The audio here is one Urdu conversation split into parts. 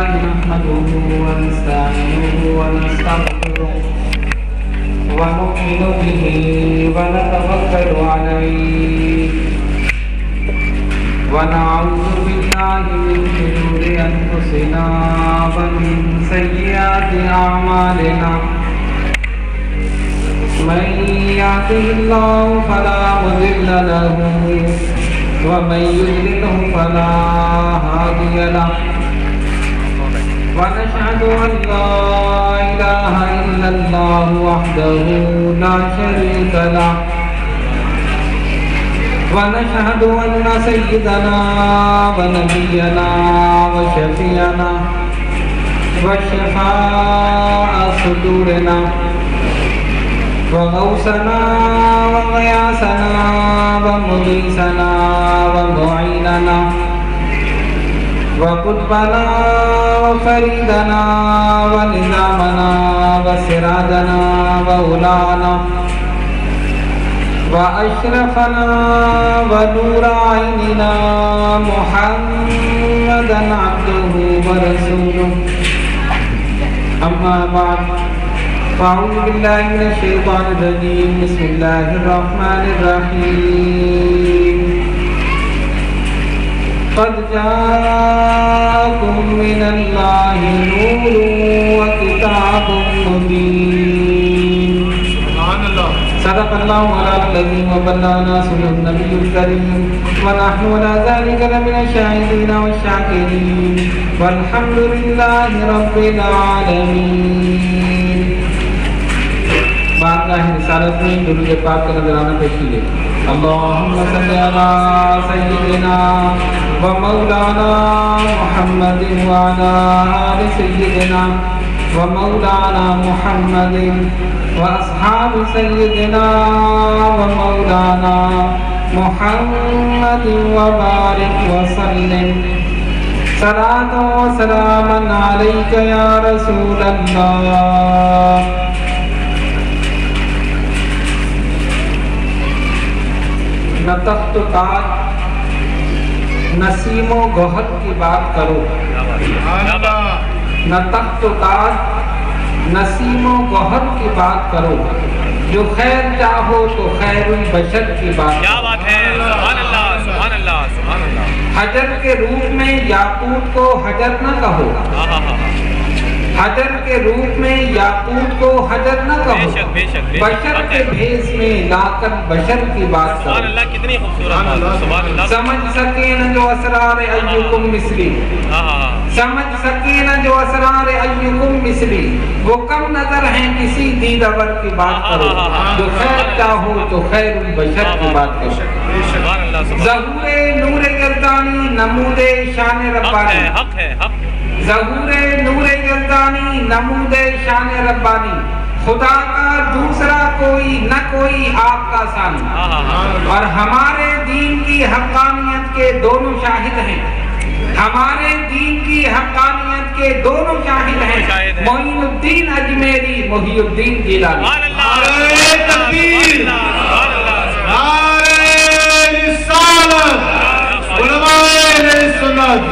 لله نحمده ونستعينه ونستغفره ونؤمن به ونتوكل عليه ونعوذ بالله من شرور أنفسنا ومن سيئات أعمالنا من يهده الله فلا مضل له ومن يضلله فلا هادي له ونشهد أن لا إله إلا الله وحده لا شريك له ونشهد أن سيدنا ونبينا وشفيعنا وشفاء صدورنا وغوثنا وغياثنا ومغيثنا ومعيننا وقطبنا وفريدنا ونظامنا وسراجنا وأولانا وأشرفنا ونور عيننا محمدا عبده ورسوله أما بعد فأعوذ بالله من الشيطان الرجيم بسم الله الرحمن الرحيم قد جاءكم من الله نور وكتاب مبين صدق الله العظيم وبلغنا رسوله النبي الكريم ونحن على ذلك لمن الشاهدين والشاكرين والحمد لله رب العالمين. بارگاہ رسالت میں درود پاک کا نذرانہ پیش کیجیے. اللہم صلی علی سیدنا و مولانا محمد وعلی آل سیدنا و مولانا محمد و اصحاب سیدنا و مولانا محمد و بارک وسلم صلاۃ و سلاما علیک یا رسول اللہ. نہ تخت و تاج نسیم و گوہر کی بات کرو، نہ تخت و تاج نسیم و گوہر کی بات کرو، جو خیر چاہو تو خیر البشر کی بات کرو. کیا بات ہے، سبحان اللہ سبحان اللہ سبحان اللہ. حجر کے روپ میں یاقوت کو حجر نہ کہو، حجر کے روپ میں یاقوت کو حجر نہ کہو، بشر کے بھیس میں لا کر بشر کی بات کرو. سبحان اللہ، کتنی خوبصورت سبحان اللہ. سمجھ سکے نہ جو اسرار ایکم مثلی، سمجھ سکے نہ جو اسرار ایکم مثلی، وہ کم نظر ہیں کسی دیدور کی بات کرو، جو خیر چاہو تو خیر البشر کی بات کرو. سبحان اللہ. ظہور نور یزدانی نمود شان ربانی، حق ہے حق. ظہور نور یزدانی نمود شان ربانی، خدا کا دوسرا کوئی نہ کوئی آپ کا ثانی. اور ہمارے دین کی حقانیت کے دونوں شاہد ہیں، ہمارے دین کی حقانیت کے دونوں شاہد ہیں، معین الدین اجمیری، محی الدین جیلانی. نعرہ تکبیر، نعرہ رسالت، علماء سنت.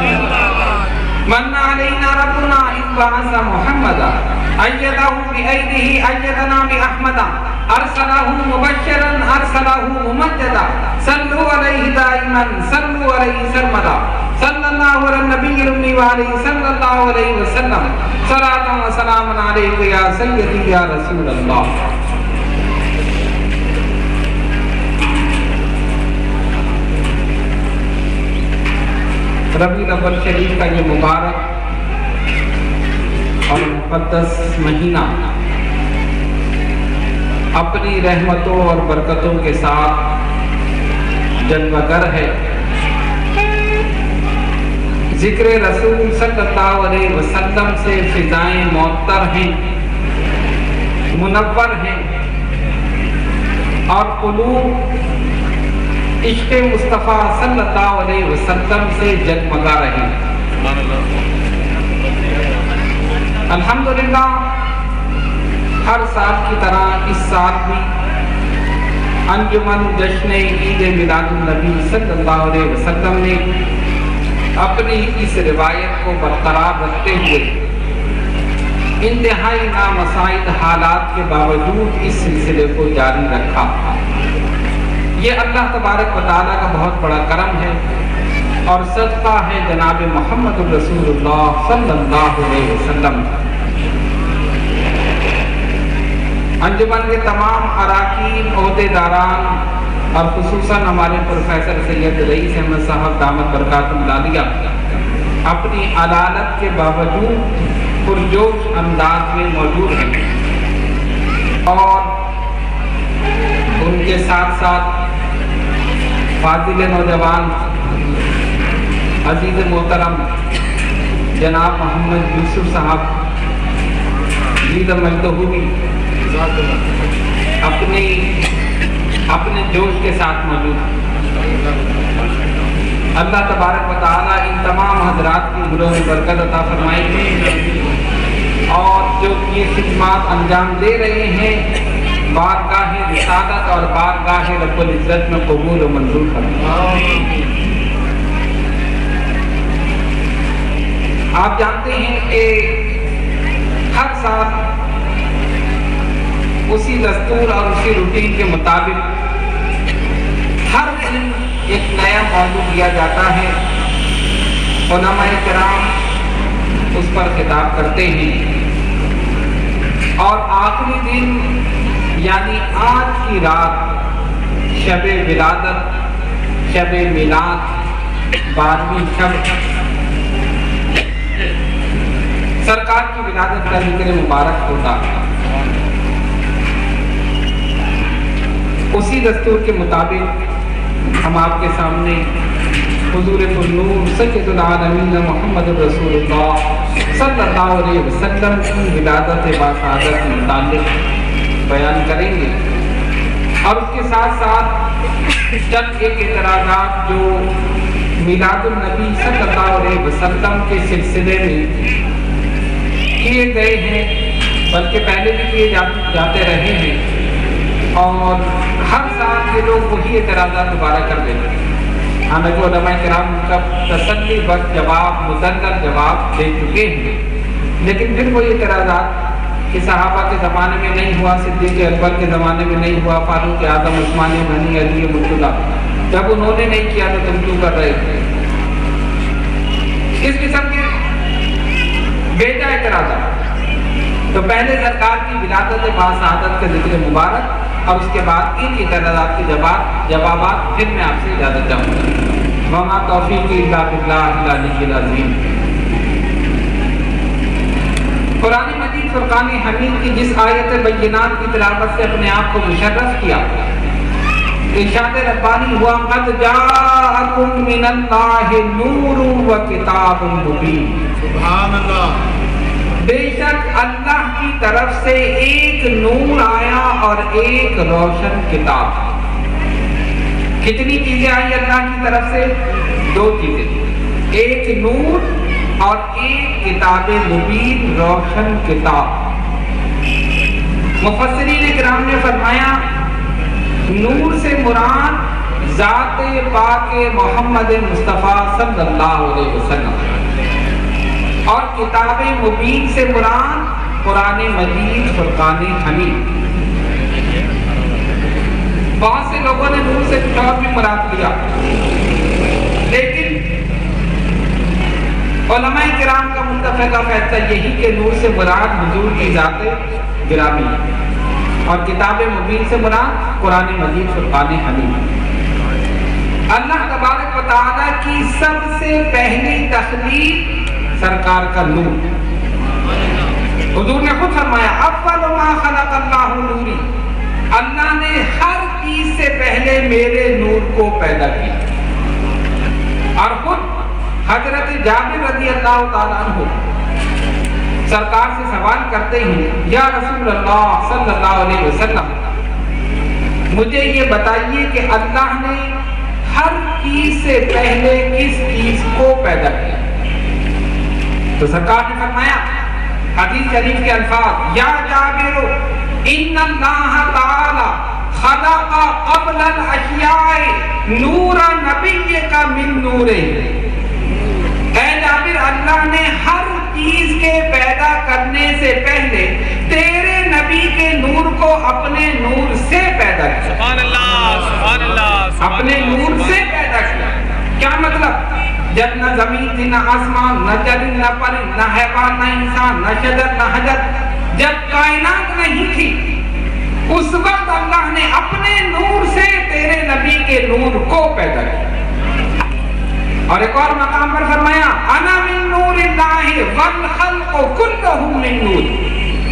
من علینا ربنا اذ بعث محمدا ایدہ بایدہ ایدنا باحمدا ارسلہ مبشرا ارسلہ ممجدا صلو علیہ دائما صلو علیہ سرمدا صلی اللہ علی النبی الامی وآلہ صلی اللہ علیہ وسلم صلاۃ و سلام علیک یا سیدی یا رسول اللہ. ربیع الاول شریف کا یہ مبارک اور مقدس مہینہ اپنی رحمتوں اور برکتوں کے ساتھ جلوہ گر ہے. ذکر رسول صلی اللہ علیہ وسلم سے فضائیں معطر ہیں، منور ہیں، اور قلوب عشق مصطفیٰ صلی اللہ علیہ وسلم سے جگمگا رہے. الحمدللہ ہر سال کی طرح اس سال بھی انجمن جشن عید میلاد النبی صلی اللہ علیہ وسلم نے اپنی اس روایت کو برقرار رکھتے ہوئے انتہائی نامساعد حالات کے باوجود اس سلسلے کو جاری رکھا۔ یہ اللہ تبارک و تعالیٰ کا بہت بڑا کرم ہے اور صدقہ ہے جناب محمد رسول اللہ صلی اللہ علیہ وسلم۔ انجمن کے تمام اراکین، عہدیداران اور خصوصاً ہمارے پروفیسر سید رئیس احمد صاحب دامت برکاتہ العالیہ اپنی علالت کے باوجود پرجوش انداز میں موجود ہیں، اور ان کے ساتھ ساتھ فاضل نوجوان عزیز محترم جناب محمد یوسف صاحب عید مجدہوی اپنے جوش کے ساتھ موجود ہیں۔ اللہ تبارک و تعالیٰ ان تمام حضرات کی گروہ میں برکت عطا فرمائے اور جو یہ خدمات انجام دے رہے ہیں بارگاہ رسالت اور بارگاہ رب العزت میں قبول و منظور فرمائے۔ آپ جانتے ہیں کہ ہر سال اسی دستور اور اسی روٹین کے مطابق ہر دن ایک نیا موضوع دیا جاتا ہے، علماء کرام اس پر خطاب کرتے ہیں، اور آخری دن یعنی آج کی رات شب ولادت، شب میلاد، 12ویں شب، سرکار کی ولادت کا ذکر مبارک ہوتا ہے۔ اسی دستور کے مطابق ہم آپ کے سامنے حضور پرنور سید العالمین محمد رسول اللہ صلی اللہ علیہ وسلم کی ولادت باسعادت کے متعلق بیان کریں گے، اور اس کے ساتھ ساتھ چند ایک اعتراضات جو میلاد النبی صلی اللہ علیہ وسلم کے سلسلے میں کیے گئے ہیں، بلکہ پہلے بھی کیے جاتے رہے ہیں، اور ہر سال یہ لوگ وہی اعتراضات دوبارہ کر دیتے ہیں۔ حالانکہ علماء کرام کا تسلی بخش جواب، مدلل جواب دے چکے ہیں، لیکن پھر وہی اعتراضات کہ صحابہ کے زمانے میں نہیں ہوا، صدیق اکبر کے زمانے میں نہیں ہوا، فاروق اعظم، عثمان غنی، علی مرتضیٰ، جب انہوں نے نہیں کیا تو تم کیوں کر رہے تھے؟ اس قسم کے بیجا اعتراضات۔ تو پہلے سرکار کی ولادت باسعادت کا ذکر مبارک، اور اس کے بعد ان اعتراضات کے جوابات پھر میں آپ سے اجازت چاہوں گا۔ وما توفیقی الا باللہ العلی العظیم۔ قرآن مجید فرقان حمید کی جس آیت بینات کی تلاوت سے اپنے آپ کو مشرف کیا، ارشاد ربانی ہوا قد جاءکم من اللہ نور و کتاب مبین۔ سبحان اللہ۔ بے شک اللہ کی طرف سے ایک نور آیا اور ایک روشن کتاب۔ کتنی چیزیں آئی اللہ کی طرف سے؟ 2 چیزیں، ایک نور اور ایک کتاب مبین، روشن کتاب۔ مفسرین کرام نے فرمایا نور سے مراد ذات پاک محمد مصطفیٰ صلی اللہ علیہ وسلم، اور کتاب مبین سے مراد قرآن مجید فرقان حمید۔ بہت سے لوگوں نے نور سے کچھ اور بھی مراد لیا، لیکن علماء کرام کا متفقہ فیصلہ یہی کہ نور سے مراد حضور کی ذات گرامی ہے، اور کتاب مبین سے مراد قرآن مجید فرقان حمید۔ اللہ تبارک و تعالیٰ کی سب سے پہلی تخلیق سرکار کا نور۔ حضور نے خود فرمایا اول ما خلق اللہ نوری، اللہ نے ہر چیز سے پہلے میرے نور کو پیدا کیا۔ اور خود حضرت جابر رضی اللہ تعالیٰ عنہ سرکار سے سوال کرتے ہیں یا رسول اللہ صلی اللہ علیہ وسلم، مجھے یہ بتائیے کہ اللہ نے ہر چیز سے پہلے کس چیز کو پیدا کیا؟ تو سرکار نے فرمایا حدیث شریف کے الفاظ یا جابر ان اللہ تعالی خلق قبل الاشیاء نور نبیک من نورہ، پھر اللہ نے ہر چیز کے پیدا کرنے سے پہلے تیرے نبی کے نور کو اپنے نور سے پیدا کیا. سبحان اللہ سبحان اللہ اپنے نور سے پیدا کیا. کیا مطلب؟ جب نہ زمین تھی، نہ آسمان، نہ چرند، نہ پرند، نہ حیوان، نہ انسان، نہ شجر، نہ حجر، جب کائنات نہیں تھی، اس وقت اللہ نے اپنے نور سے تیرے نبی کے نور کو پیدا کیا. اور ایک اور مقام پر فرمایا انا من نور اللہ والخلق کلہ من نور،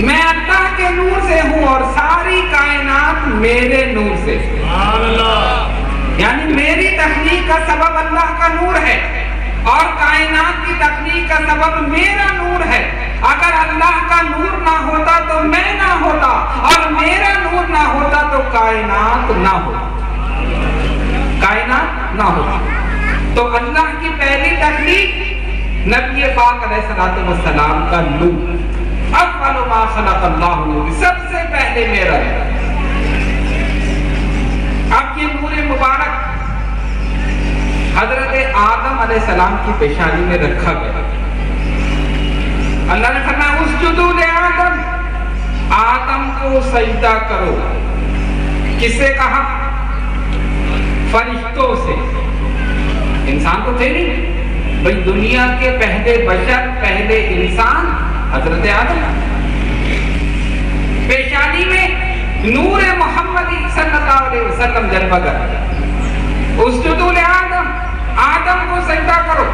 میں اللہ کے نور سے ہوں اور ساری کائنات میرے نور سے. سبحان اللہ. یعنی میری تخلیق کا سبب اللہ کا نور ہے اور کائنات کی تخلیق کا سبب میرا نور ہے. اگر اللہ کا نور نہ ہوتا تو میں نہ ہوتا، اور میرا نور نہ ہوتا تو کائنات نہ ہوتا. کائنات نہ ہوتا. تو اللہ کی پہلی تخلیق نبی پاک علیہ الصلوۃ والسلام کا نور. اول ما خلق اللہ نور، سب سے پہلے میرا ہے. اب یہ نور مبارک حضرت آدم علیہ السلام کی پیشانی میں رکھا گیا. اللہ نے فرمایا اسجدوا لآدم، آدم کو سجدہ کرو. کس سے کہا؟ فرشتوں سے. انسان تو تھے نہیں بھئی، دنیا کے پہلے بشر، پہلے انسان حضرت آدم. پیشانی میں نور محمدی صلی اللہ علیہ وسلم جلوہ گر. اسجدوا لآدم، آدم کو سجدہ کرو.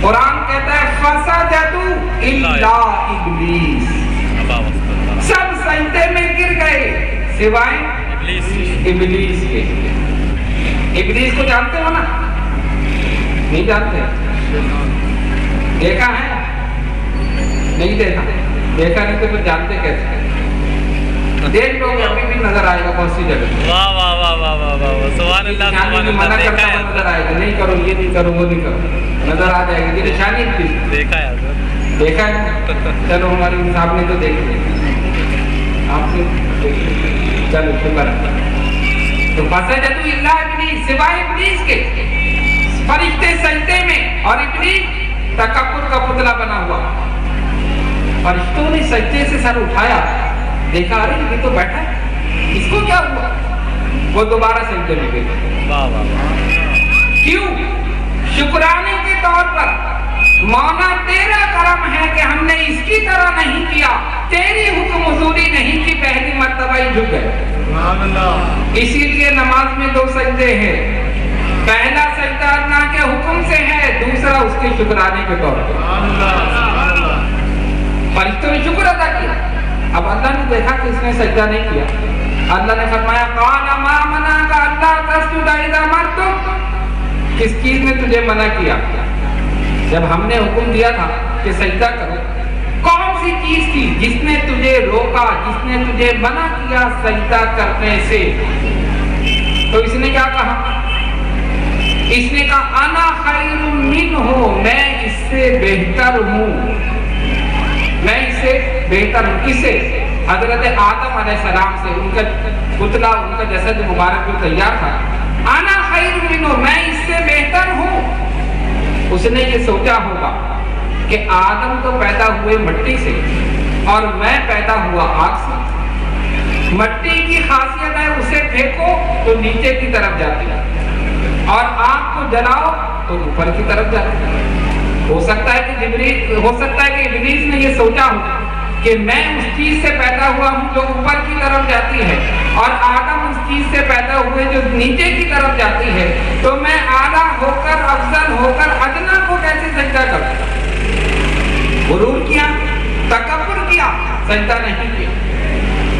قرآن کہتا ہے فسجدوا الا ابلیس، سب سجدے میں گر گئے سوائے ابلیس کے. ابلیس کو جانتے ہو نا؟ نہیں جانتے؟ دیکھا ہے؟ نہیں دیکھا. دیکھا نہیں تو پھر جانتے کیسے؟ دیکھ لو گے ابھی بھی نظر آئے گا بہت سی جگہ. واہ واہ واہ واہ واہ واہ سبحان اللہ سبحان اللہ. منع کرتا ہوا نظر آئے گا، نہیں کرو یہ نہیں کرو وہ نہیں کرو، نظر آ جائے گی. یہ نشانی ابلیس. دیکھا ہے حضرت. دیکھا ہے؟ چلو ہماری صاحب نے تو دیکھ لیا، آپ نے چلو شکر ہے. تو فسجدوا الا ابلیس، سوائے ابلیس کے. فرشتے سجدے میں اور ابلیس تکبر کا پتلا بنا ہوا. فرشتوں نے سجدے سے سر اٹھایا، دیکھا ارے یہ تو بیٹھا ہے، اس کو کیا ہوا؟ وہ دوبارہ سجدے میں گئے. واہ واہ واہ. کیوں؟ شکرانے کے طور پر مولا تیرا کرم ہے کہ ہم نے اس کی طرح نہیں کیا، تیری حکم حضوری نہیں کی، پہلی مرتبہ ہی جھک گئے. سبحان اللہ. اسی لیے نماز میں 2 سجدے ہیں. پہلا سجدہ اللہ کے حکم سے ہے، دوسرا اس کے شکرانے کے طور پر. سبحان اللہ. سبحان اللہ. فرشتوں نے شکر ادا کیا. اب اللہ نے دیکھا کہ اس نے سجدہ نہیں کیا. اللہ نے فرمایا قال ما منعک الا تسجد اذا امرتک، کس چیز نے تجھے منع کیا جب ہم نے حکم دیا تھا کہ سجدہ کرو؟ کون سی چیز تھی جس نے تجھے روکا، جس نے تجھے منع کیا سجدہ کرنے سے؟ تو اس نے کیا کہا؟ اس نے کہا انا خیر منہ، میں اس سے بہتر ہوں. میں اس سے بہتر ہوں. کس سے؟ حضرت آدم علیہ السلام سے. ان کا پتلا، ان کا جسد مبارک جو تیار تھا. انا خیر منہ، میں اس سے بہتر ہوں. اس نے یہ سوچا ہوگا کہ آدم تو پیدا ہوئے مٹی سے اور میں پیدا ہوا آگ سے. مٹی کی خاصیت ہے اسے پھینکو تو نیچے کی طرف جاتی ہے، اور آگ کو جلاؤ تو اوپر کی طرف جاتی ہے. ہو سکتا ہے کہ ابلیس نے یہ سوچا ہو کہ میں اس چیز سے پیدا ہوا ہوں جو اوپر کی طرف جاتی ہے، اور آدم اس چیز سے پیدا ہوئے جو نیچے کی طرف جاتی ہے، تو میں اعلیٰ ہو کر، افضل ہو کر ادنا کو کیسے سجدہ کروں؟ غرور کیا، تکبر کیا، سجدہ نہیں کیا.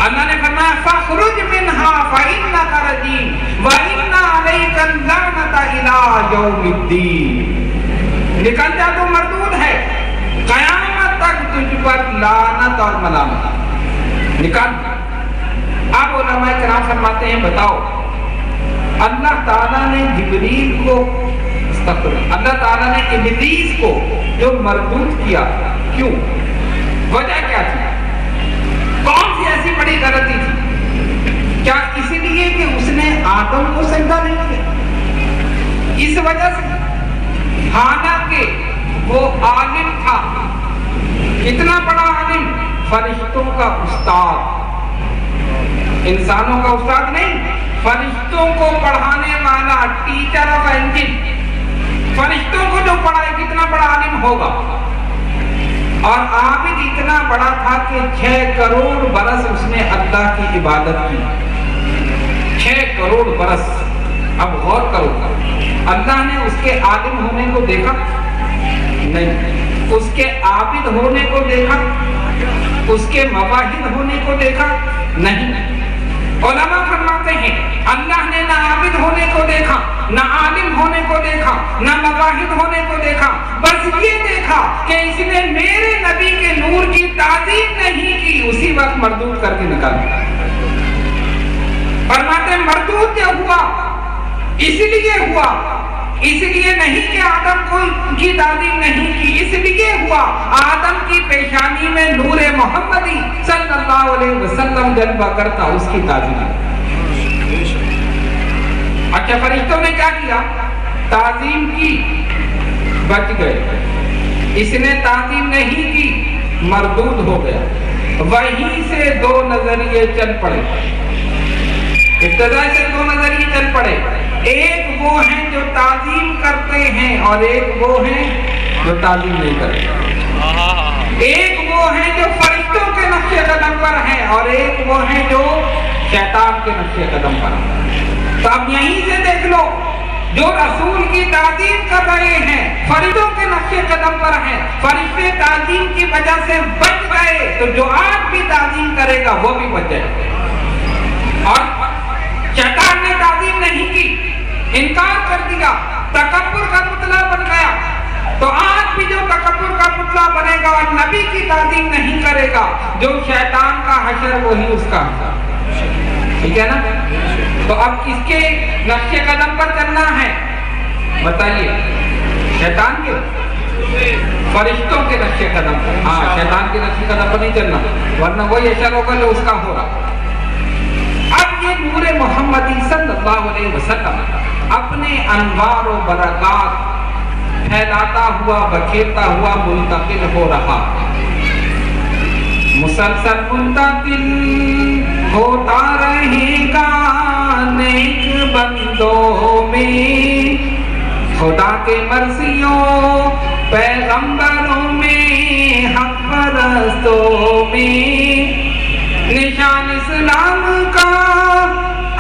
اللہ نے فرمایا فاخرج منها فإنك رجيم وإن عليك اللعنة إلى يوم الدين. نکل جا تو مردود ہے، قیامت تک تجھ پر لعنت اور ملامت. نکل. اب علماء کرام فرماتے ہیں بتاؤ، اللہ تعالیٰ نے جبریل کو، اللہ تعالیٰ نے ابلیس کو جو مردود کیا، کیوں؟ وجہ کیا تھی؟ کون سی ایسی بڑی غلطی تھی؟ کیا اس لیے کہ اس نے آدم کو سجدہ نہیں کیا؟ اس وجہ سے، حالانکہ وہ عالم تھا. کتنا بڑا عالم؟ فرشتوں کا استاد. انسانوں کا استاد نہیں، فرشتوں کو پڑھانے والا ٹیچر آف اینجل. فرشتوں کو جو پڑھائے کتنا بڑا عالم ہوگا. اور عابد اتنا بڑا تھا کہ 6 کروڑ برس اس نے اللہ کی عبادت کی. 6 کروڑ برس. اب غور کرو، اللہ نے اس کے عالم ہونے کو دیکھا نہیں، اس کے عابد ہونے کو دیکھا، اس کے مواہب ہونے کو دیکھا نہیں. علماء فرماتے ہیں اللہ نے نہ عابد ہونے کو دیکھا، نہ عالم ہونے کو دیکھا، نہ مواہب ہونے کو دیکھا، بس یہ دیکھا کہ اس نے میرے نبی کے نور کی تعظیم نہیں کی. اسی وقت مردود کر کے نکال دیا. فرماتے مردود کیا ہوا؟ اس لیے ہوا، اس لیے نہیں کہ آدم کو کی تعظیم نہیں کی، اس لیے ہوا آدم کی پیشانی میں نور محمدی صلی اللہ علیہ وسلم جلوہ کرتا، اس کی تعظیم. اچھا فرشتوں نے کیا کیا؟ تعظیم کی، بچ گئے. اس نے تعظیم نہیں کی، مردود ہو گیا. وہیں سے 2 نظریے چل پڑے. ابتدا سے 2 نظریے چل پڑے. ایک وہ ہیں جو تعظیم کرتے ہیں اور ایک وہ ہیں جو تعظیم نہیں کرتے. ایک وہ ہیں جو فرشتوں کے نقش قدم پر ہیں اور ایک وہ ہیں جو شیطان کے نقش قدم پر ہیں. تو اب یہیں سے دیکھ لو، جو رسول کی تعظیم کر رہے ہیں فرشتوں کے نقش قدم پر ہیں، فرشتے تعظیم کی وجہ سے بچ گئے، تو جو آج بھی تعظیم کرے گا وہ بھی بچ جائے. اور شیطان نے تعظیم نہیں کی، انکار کر دیا، تکبر کا پتلا بن گیا. تو آج بھی جو تکبر کا پتلا بنے گا اور نبی کی تعظیم نہیں کرے گا، جو شیطان کا حشر وہی اس کا حشر. ٹھیک ہے نا؟ تو اب اس کے نقش قدم پر چلنا ہے. بتائیے شیطان کے فرشتوں کے نقش قدم پر. ہاں شیطان کے نقش قدم پر نہیں چلنا، ورنہ وہی حشر ہوگا جو اس کا ہو رہا. اب یہ نور محمدی صلی اللہ علیہ وسلم اپنے انوار و برکات پھیلاتا ہوا، بکھیرتا ہوا منتقل ہو رہا. مسلسل منتقل ہوتا رہے گا نیک بندوں میں، خدا کے مرضیوں پیغمبروں میں، حق پرستوں میں. نشان اسلام کا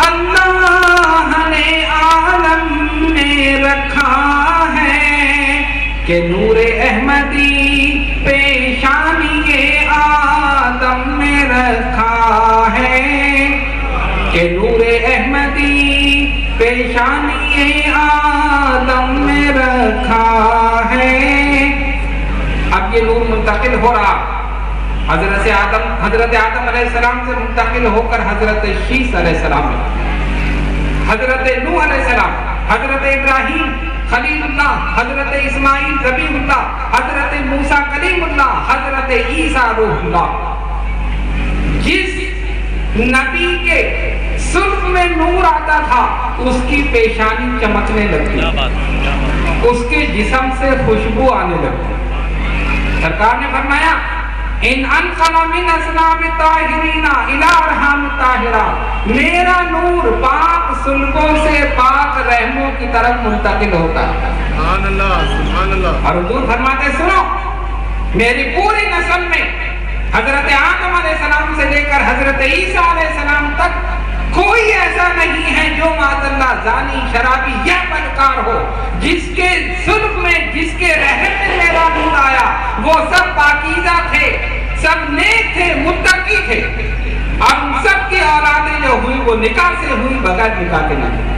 اللہ نے عالم میں رکھا ہے کہ نور احمدی پیشانی آدم میں رکھا ہے، کہ نور احمدی پیشانی آدم میں رکھا ہے. اب یہ نور منتقل ہو رہا. حضرت آدم علیہ السلام سے منتقل ہو کر حضرت شیس علیہ السلام میں، حضرت نوح علیہ السلام، حضرت ابراہیم خلیل اللہ، حضرت اسماعیل ذبیح اللہ، حضرت موسیٰ کلیم اللہ، حضرت عیسیٰ روح اللہ. جس نبی کے سلف میں نور آتا تھا اس کی پیشانی چمکنے لگتی، اس کے جسم سے خوشبو آنے لگتی. سرکار نے فرمایا ان انقل من اسلام الطاہرین الی ارحام الطاہرات، میرا نور پاک سلبوں سے پاک رحموں کی طرف منتقل ہوتا ہے. سبحان اللہ سبحان اللہ. اور حضور فرماتے سنو، میری پوری نسل میں حضرت آدم علیہ السلام سے لے کر حضرت عیسیٰ علیہ السلام تک کوئی ایسا نہیں ہے جو معاذ اللہ زانی، شرابی یا بدکار ہو. جس کے ظلم میں، جس کے رحم میں میرا نور آیا وہ سب پاکیزہ تھے، سب نیک تھے، متقی تھے. اور ان سب کی اولادیں جو ہوئی وہ نکاح سے ہوئی، بغیر نکاح کے نہیں.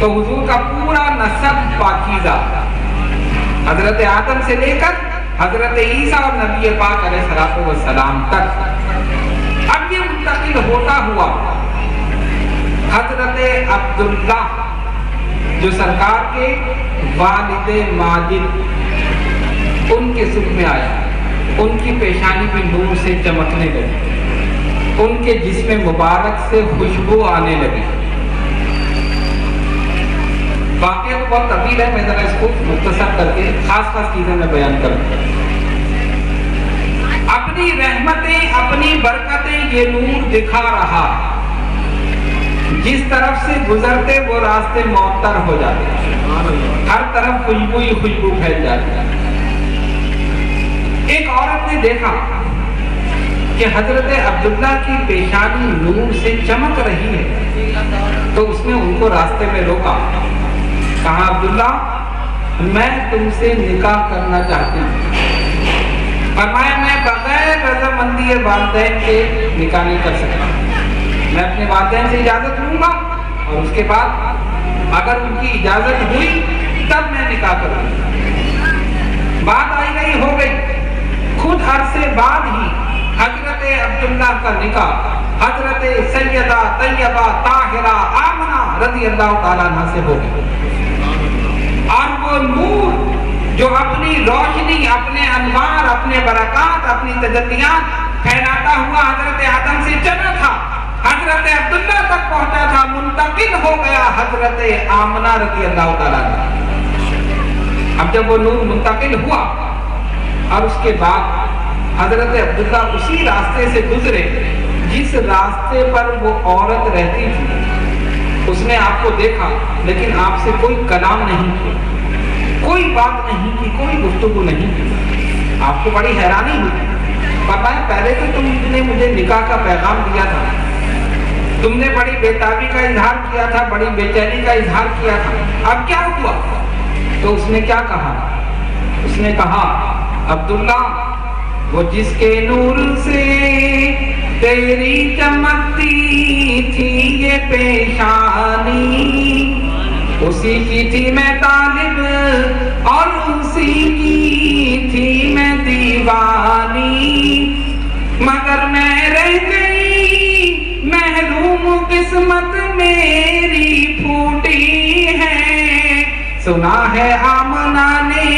تو حضور کا پورا نسب پاکیزہ، حضرت آدم سے لے کر حضرت عیسیٰ اور نبی پاک علیہ السلام تک. اب یہ منتقل ہوتا ہوا حضرت عبداللہ جو سرکار کے والد ماجد، ان کے سلب میں آیا. ان کی پیشانی پہ نور سے چمکنے لگی، ان کے جسم مبارک سے خوشبو آنے لگی. واقعہ تو بہت طویل ہے، میں ذرا اس کو مختصر کر کے خاص چیزیں میں بیان کروں. اپنی رحمتیں اپنی برکتیں یہ نور دکھا رہا، جس طرف سے گزرتے وہ راستے معطر ہو جاتے، ہر طرف خوشبو ہی خوشبو پھیل جاتی. ایک عورت نے دیکھا کہ حضرت عبداللہ کی پیشانی نور سے چمک رہی ہے، تو اس نے ان کو راستے میں روکا، کہا عبداللہ میں تم سے نکاح کرنا چاہتی ہوں. فرمایا میں بغیر رضامندی والدین کے نکاح نہیں کر سکتا، میں اپنے والدین سے اجازت لوں گا اور اس کے بعد اگر ان کی اجازت ہوئی تب میں نکاح کروں گا. بات آئی گئی ہو گئی، خود عرصے بعد ہی حضرت عبداللہ کا نکاح حضرت سیدہ طیبہ طاہرہ آمنہ رضی اللہ تعالیٰ عنہ سے ہو گئی. اور وہ نور جو اپنی روشنی اپنے انوار اپنے برکات اپنی تجلیات پھیلاتا ہوا حضرت آدم سے چلا تھا، حضرت عبداللہ تک پہنچا تھا، منتقل ہو گیا حضرت آمنہ رضی اللہ تعالیٰ عنہ. اب جب وہ نور منتقل ہوا اور اس کے بعد حضرت عبداللہ اسی راستے سے گزرے جس راستے پر وہ عورت رہتی تھی. اس نے آپ کو دیکھا لیکن آپ سے کوئی کلام نہیں کیا، کوئی بات نہیں کی، کوئی گفتگو نہیں کی. آپ کو بڑی حیرانی ہوئی. فرمایا پہلے تو تم نے مجھے نکاح کا پیغام دیا تھا، تم نے بڑی بےتابی کا اظہار کیا تھا، بڑی بے چینی کا اظہار کیا تھا، اب کیا ہوا؟ تو اس نے کیا کہا؟ اس نے کہا عبداللہ وہ جس کے نور سے تیری چمکتی تھی یہ پیشانی، اسی کی تھی میں طالب اور اسی کی تھی میں دیوانی، مگر میں رہ گئی محروم قسمت میری پھوٹی ہے، سنا ہے آمنہ نے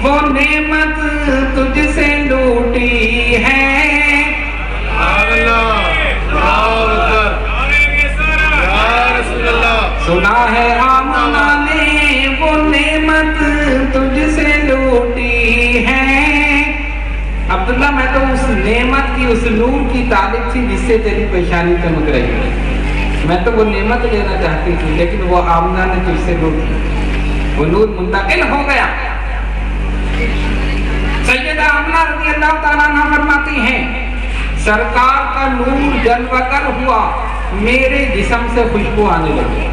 وہ نعمت تجھ سے لوٹی ہے. سنا ہے آمنہ نے وہ نعمت تجھ سے لوٹی ہے. عبداللہ میں تو اس نعمت کی اس نور کی طالب تھی جس سے تیری پیشانی چمک رہی ہے، میں تو وہ نعمت لینا چاہتی تھی لیکن وہ آمنہ نے تجھ سے لوٹ لی، وہ نور منتقل ہو گیا. سیدہ آمنہ رضی اللہ تعالیٰ عنہ فرماتی ہیں سرکار کا نور جلوہ گر ہوا، میرے جسم سے خوشبو آنے لگی.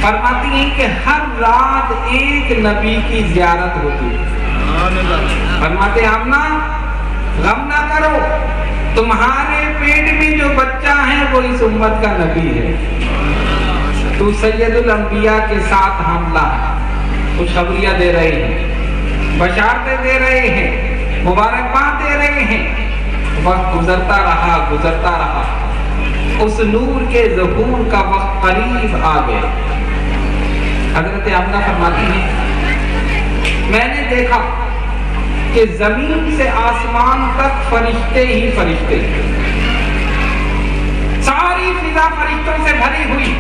فرماتی ہیں کہ ہر رات ایک نبی کی زیارت ہوتی ہے. فرماتے آمنہ غم نہ کرو، تمہارے پیٹ میں جو بچہ ہے وہ اس امت کا نبی ہے، تو سید الانبیاء کے ساتھ حاملہ ہے. خوشخبریاں دے رہے ہیں، بشارتیں دے رہے ہیں، مبارکباد دے رہے ہیں. وقت گزرتا رہا، اس نور کے ظہور کا وقت قریب آ گیا. حضرت آمنہ فرماتی ہیں میں نے دیکھا کہ زمین سے آسمان تک فرشتے ہی فرشتے، ساری فضا فرشتوں سے بھری ہوئی،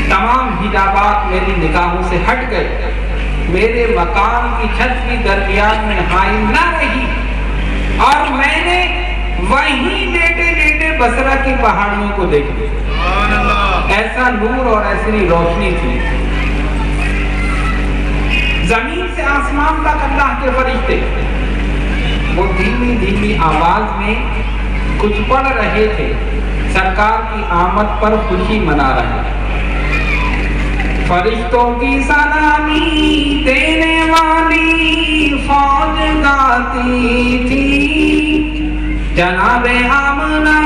تمام حجابات میری نگاہوں سے ہٹ گئے، میرے مکان کی چھت بھی درمیان میں حائل نہ رہی، اور میں نے وہیں لیٹے لیٹے بصرہ کی پہاڑیوں کو دیکھا. ایسا نور اور ایسی روشنی تھی. زمین سے آسمان تک اللہ کے فرشتے وہ دھیمی دھیمی آواز میں کچھ پڑھ رہے تھے، سرکار کی آمد پر خوشی منا رہے. فرشتوں کی سلامی دینے والی فوج گاتی تھی، جناب آمنہ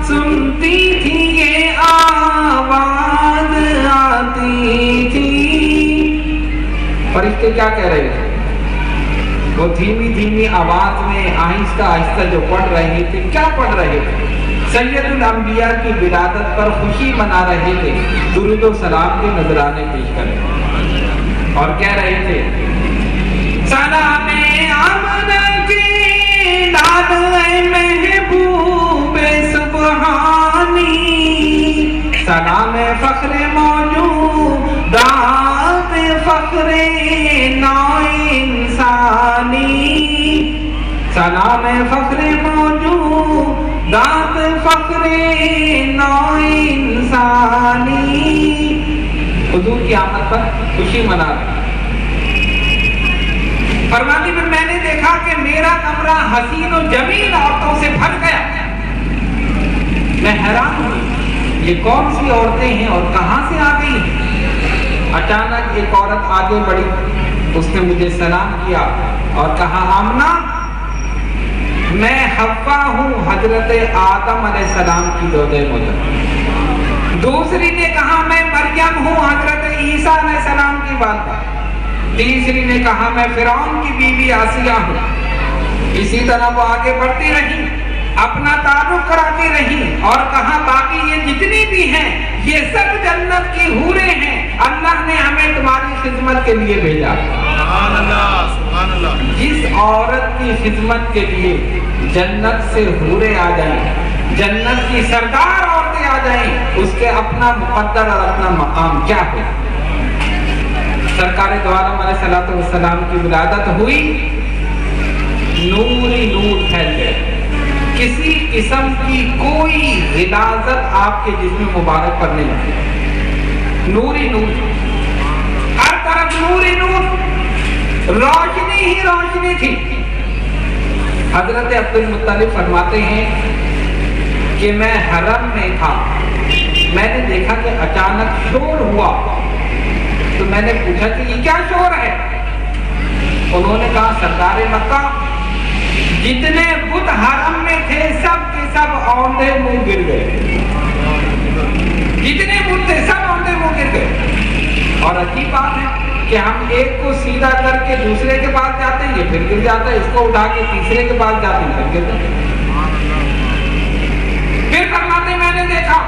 سنتی تھی یہ آواز آتی تھی. فرشتے کیا کہہ رہے تھے؟ وہ دھیمی دھیمی آواز میں آہستہ آہستہ جو پڑھ رہے تھے، کیا پڑھ رہے تھے؟ سید الانبیاء کی ولادت پر خوشی منا رہے تھے، درود و سلام کے نذرانے پیش کریں، اور کہہ رہے تھے سلام آمنہ کے لال اے محبوب سبحانی، سلام فخر مولا نام فخر موجودات فخر نو انسانی. حضور کی آمد پر خوشی منا رہے. فرماتی پھر میں نے دیکھا کہ میرا کمرہ حسین و جمیل عورتوں سے بھر گیا. میں حیران ہوں یہ کون سی عورتیں ہیں اور کہاں سے آ گئی ہیں. اچانک ایک عورت آگے بڑھی, اس نے مجھے سلام کیا اور کہا آمنہ میں حوا ہوں حضرت آدم علیہ السلام کی دودے مدر. دوسری نے کہا میں مریم ہوں حضرت عیسیٰ علیہ السلام کی والدہ. تیسری نے کہا میں فرعون کی بیوی آسیہ ہوں. اسی طرح وہ آگے بڑھتی رہی, اپنا تعارف کراتی رہی اور کہا باقی یہ جتنی بھی ہیں یہ سب جنت کی حوریں ہیں, اللہ نے ہمیں تمہاری خدمت کے لیے بھیجا. سبحان اللہ, سبحان اللہ. جس عورت کی خدمت کے لیے جنت سے حوریں آ جائیں, جنت کی سردار عورتیں آ جائیں, اس کے اپنا مقدر اور اپنا مقام کیا ہے. سرکار دو عالم علیہ السلام کی ولادت ہوئی, نور ہی نور پھیل گئے. کسی قسم کی کوئی غلاظت آپ کے جسم مبارک پر نہیں لگی. نور ہی نور, ہر طرف نور ہی نور, روشنی ہی روشنی تھی. حضرت عبد المطلب فرماتے ہیں کہ میں حرم میں تھا, میں نے دیکھا کہ اچانک شور ہوا, تو میں نے پوچھا کہ یہ کیا شور ہے. انہوں نے کہا سردار مکہ جتنے بت حرم میں تھے سب کے سب اوندھے منہ گر گئے. جتنے بت تھے سب اوندھے منہ گر گئے. اور عجیب بات ہے کہ ہم ایک کو سیدھا کر کے دوسرے کے پاس جاتے ہیں, یہ پھر گر جاتا ہے, اس کو اٹھا کے تیسرے کے پاس جاتے ہیں, پھر گر جاتے ہیں. پھر فرماتے میں نے دیکھا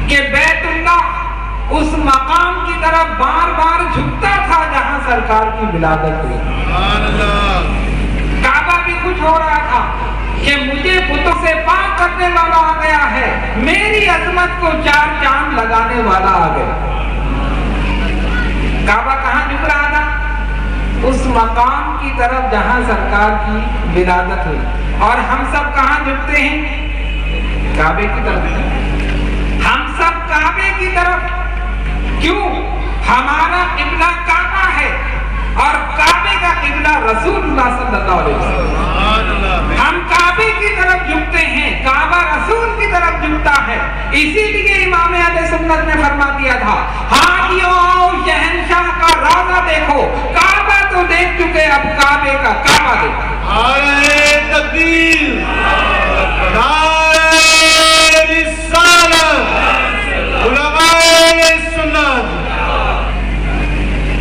کہ بیت اللہ اس مقام کی طرف بار بار جھکتا تھا جہاں سرکار کی ولادت ہوئی. کعبہ بھی کچھ ہو رہا تھا کہ مجھے بتوں سے پاک کرنے والا آ گیا ہے, میری عظمت کو چار چاند لگانے والا آ گیا. کعبہ کہاں جھک رہا تھا؟ اس مقام کی طرف جہاں سرکار کی ولادت ہوئی. اور ہم سب کہاں جھکتے ہیں؟ کعبے کی طرف. ہم سب کعبے کی طرف. کیوں؟ ہمارا قبلہ کعبہ ہے اور کعبے کا قبلہ رسول اللہ صلی اللہ علیہ وسلم. ہم کعبے کی طرف جھکتے ہیں, کعبہ رسول کی طرف جھکتا ہے. اسی لیے امام اہل سنت نے فرما دیا تھا حاجیوں شہنشاہ کا روضہ دیکھو, کعبہ تو دیکھ چکے, اب کعبے کا کعبہ دیکھو. نعرہ تکبیر, نعرہ رسالت, علماء سنت.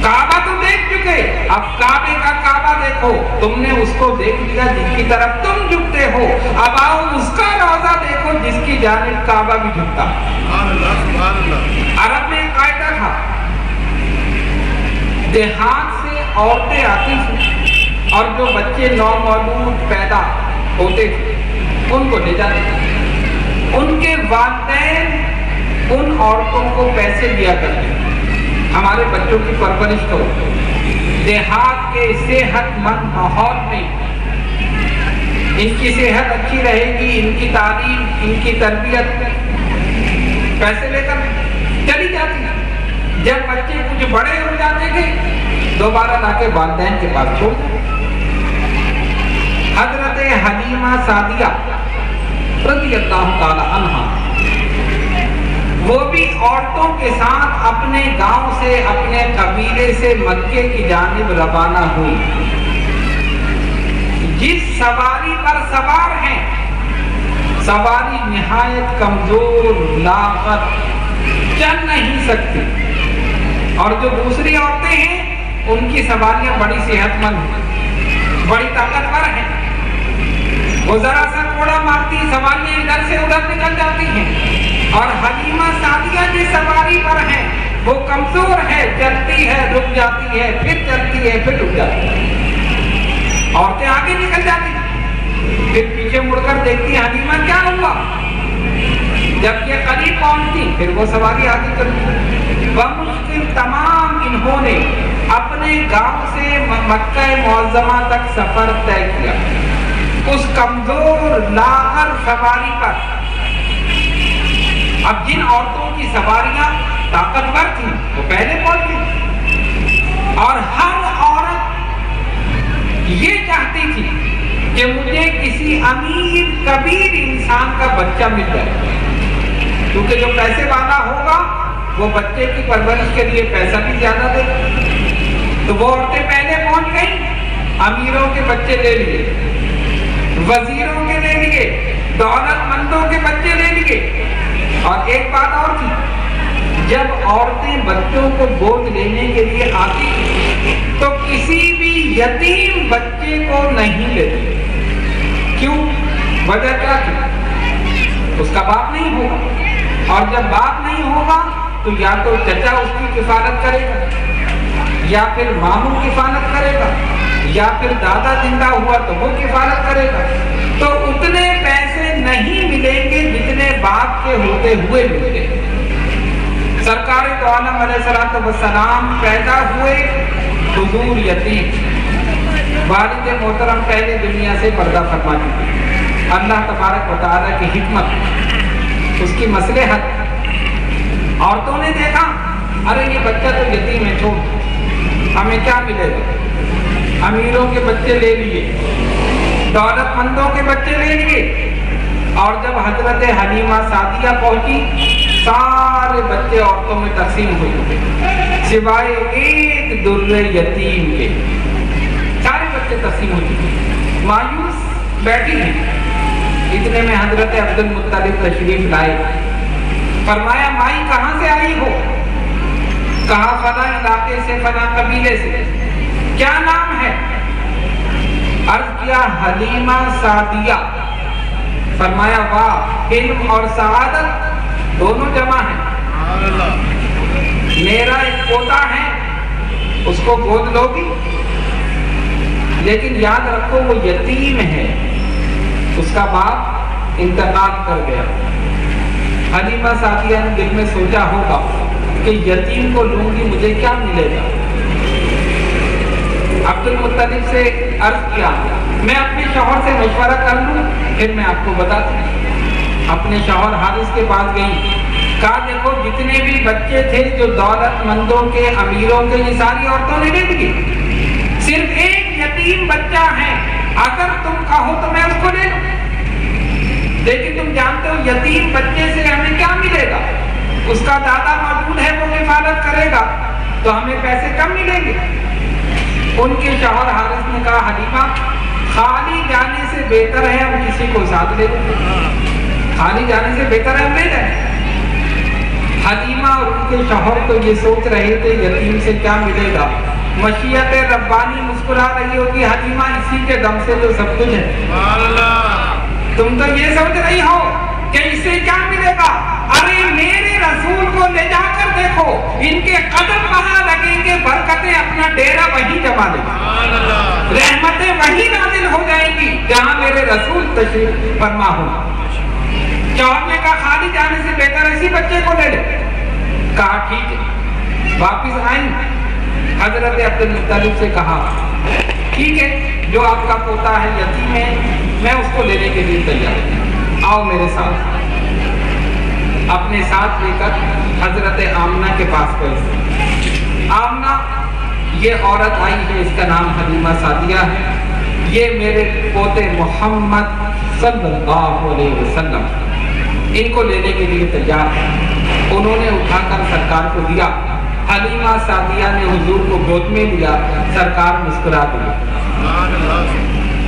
کعبہ تو دیکھ چکے, اب کعبے کا کعبہ دیکھو. تم نے اس کو دیکھ لیا جس کی طرف تم جھکتے ہو, اب آؤ اس کا روضہ دیکھو جس کی جانب کعبہ بھی جھکتا. سبحان اللہ, سبحان اللہ. عرب میں ایک قاعدہ تھا, دیہات سے عورتیں آتی تھیں اور جو بچے نومولود پیدا ہوتے تھے ان کو لے جاتے تھے. ان کے والدین ان عورتوں کو پیسے دیا کرتے تھے, ہمارے بچوں کی پرورش کرو. دیہات کے صحت مند ماحول میں ان کی صحت اچھی رہے گی, ان کی تعلیم, ان کی تربیت پیسے لے کر چلی جاتی. جب بچے کچھ بڑے ہو جاتے تھے دوبارہ لا کے والدین کے پاس چھوڑ دیتے. حضرت حلیمہ سعدیہ رضی اللہ تعالی عنہا وہ بھی عورتوں کے ساتھ اپنے گاؤں سے, اپنے قبیلے سے مکے کی جانب روانہ ہوئی. جس سواری پر سوار ہیں سواری نہایت کمزور, لاغر, چل نہیں سکتی, اور جو دوسری عورتیں ہیں ان کی سواریاں بڑی صحت مند ہیں, بڑی طاقتور ہیں. وہ ذرا سا کوڑا مارتی, سواریاں ادھر سے ادھر نکل جاتی ہیں. اور حلیمہ سعدیہ جس سواری پر ہیں وہ کمزور ہے, چلتی ہے رک جاتی ہے, پھر چلتی ہے پھر رک جاتی ہے. عورتیں آگے نکل جاتی ہیں, پھر پیچھے مڑ کر دیکھتی ہیں حلیمہ کیا ہوا. جب یہ قریب پہنچتی پھر وہ سواری آگے کرتی. بمشکل تمام انہوں نے اپنے گاؤں سے مکہ معظمہ تک سفر طے کیا. اس کمزور لاغر سواری پر. اب جن عورتوں کی سواریاں طاقتور تھیں وہ پہلے پہنچ گئی، اور ہر عورت یہ چاہتی تھی کہ مجھے کسی امیر کبیر انسان کا بچہ مل جائے، کیونکہ جو پیسے والا ہوگا وہ بچے کی پرورش کے لیے پیسہ بھی زیادہ دے گا. تو وہ عورتیں پہلے پہنچ گئیں، امیروں کے بچے لے لیے، وزیروں کے لے لیے، دولت مندوں کے بچے لے لیے. اور ایک بات اور تھی، جب عورتیں بچوں کو گود لینے کے لیے آتی تو کسی بھی یتیم بچے کو نہیں لیتے. کیوں؟ وجہ کیا تھی؟ اس کا باپ نہیں ہوگا، اور جب باپ نہیں ہوگا تو یا تو چچا اس کی کفالت کرے گا، یا پھر ماموں کفالت کرے گا، یا پھر دادا زندہ ہوا تو وہ کفالت کرے گا. تو اتنے پیسے نہیں ملیں گے جتنے باپ کے ہوتے ہوئے ملتے. سرکار دو عالم علیہ الصلوۃ والسلام پیدا ہوئے حضور یتیم. والد محترم پہلے دنیا سے پردہ فرما چکے. اللہ تبارک و تعالیٰ کی حکمت، اس کی مصلحت، عورتوں نے دیکھا ارے یہ بچہ تو یتیم ہے، چھوڑ، ہمیں کیا ملے گا. امیروں کے بچے لے لیے، دولت مندوں کے بچے لے لیے. اور جب حضرت حلیمہ سعدیہ پہنچی، سارے بچے عورتوں میں تقسیم ہوئے سوائے ایک در یتیم کے. سارے بچے تقسیم ہو چکے، مایوس بیٹھی ہیں. اتنے میں حضرت عبد المطلب تشریف لائے. فرمایا مائی کہاں سے آئی ہو؟ کہا فلاں علاقے سے، فلاں قبیلے سے. کیا نام ہے؟ عرض کیا حلیمہ سعدیہ. فرمایا واہ، علم اور سعادت دونوں جمع ہیں. میرا ایک پوتا ہے، اس کو گود لو گی؟ لیکن یاد رکھو وہ یتیم ہے، اس کا باپ انتقال کر گیا. حلیمہ سعدیہ نے دل میں سوچا ہوگا کہ یتیم کو لوں گی مجھے کیا ملے گا. عبد المطلب سے عرض کیا میں اپنے شوہر سے مشورہ کر لوں پھر میں آپ کو بتاتا ہوں. اپنے شوہر حارث کے پاس گئی. کہا دیکھو جتنے بھی بچے تھے جو دولت مندوں کے، امیروں کے، یہ ساری عورتوں نے لے لیے، صرف ایک یتیم بچہ ہے، اگر تم کہو تو میں اس کو لے لوں. لیکن تم جانتے ہو یتیم بچے سے ہمیں کیا ملے گا؟ اس کا دادا موجود ہے، وہ کفالت کرے گا، تو ہمیں پیسے کم ملیں گے. ان کے شوہر حارث نے کہا حلیمہ خالی جانے سے بہتر ہے ہم کسی کو ساتھ لے لیں. خالی جانے سے بہتر ہے ہم لے جائیں. حلیمہ اور ان کے شوہر تو یہ سوچ رہے تھے یتیم سے کیا ملے گا. مشیت ربانی مسکرا رہی ہوگی حلیمہ اسی کے دم سے تو سب کچھ ہے. تم تو یہ سمجھ رہی ہو کہ اس سے کیا ملے گا. ارے میرے رسول کو لے جا کر دیکھو، ان کے قدم وہاں لگیں گے، برکتیں اپنا ڈیرا وہیں جما لیں گے، رحمتیں وہیں نازل ہو جائیں گی جہاں میرے رسول تشریف فرما ہو. شوہر نے کہا خالی جانے سے بہتر اسی بچے کو لے لے. کہا ٹھیک ہے. واپس آئیں، حضرت عبد المطلب سے کہا ٹھیک ہے جو آپ کا پوتا ہے یتیم ہے، میں اس کو لینے کے لیے تیار ہوں، آؤ میرے ساتھ. اپنے ساتھ لے کر حضرت آمنہ کے پاس گئے. آمنہ یہ عورت آئی ہے، اس کا نام حلیمہ سعدیہ ہے، یہ میرے پوتے محمد صلی اللہ علیہ وسلم، ان کو لینے کے لیے تیار ہے. انہوں نے اٹھا کر سرکار کو دیا. حلیمہ سعدیہ نے حضور کو گود میں لیا. سرکار مسکرا دیے.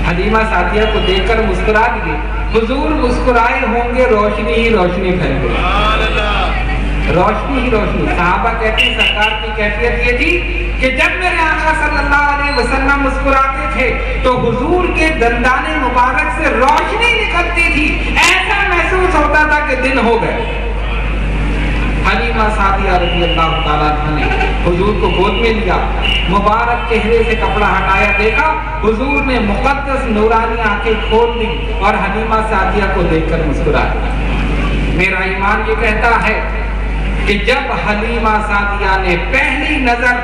حلیمہ سعدیہ کو دیکھ کر مسکرا دیے. حضور مسکرائے ہوں گے، روشنی ہی روشنی پھیل گئی، روشنی ہی روشنی. صحابہ کہتے ہیں سرکار کی کیفیت یہ تھی کہ جب میرے آقا صلی اللہ علیہ وسلم مسکراتے تھے تو حضور کے دندان مبارک سے روشنی نکلتی تھی، ایسا محسوس ہوتا تھا کہ دن ہو گئے. حلیمہ سعدیہ رضی اللہ تعالیٰ عنہ نے حضور کو گود میں لیا، مبارک چہرے سے کپڑا ہٹایا، دیکھا حضور نے مقدس نورانی آنکھیں کھول دی اور حلیمہ سعدیہ کو دیکھ کر مسکرایا. میرا ایمان یہ کہتا ہے کہ جب حلیمہ سعدیہ نے پہلی نظر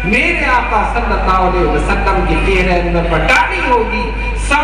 میرے آقا صلی اللہ علیہ وسلم کے چہرے اندر پر ڈالی ہوگی، 100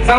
100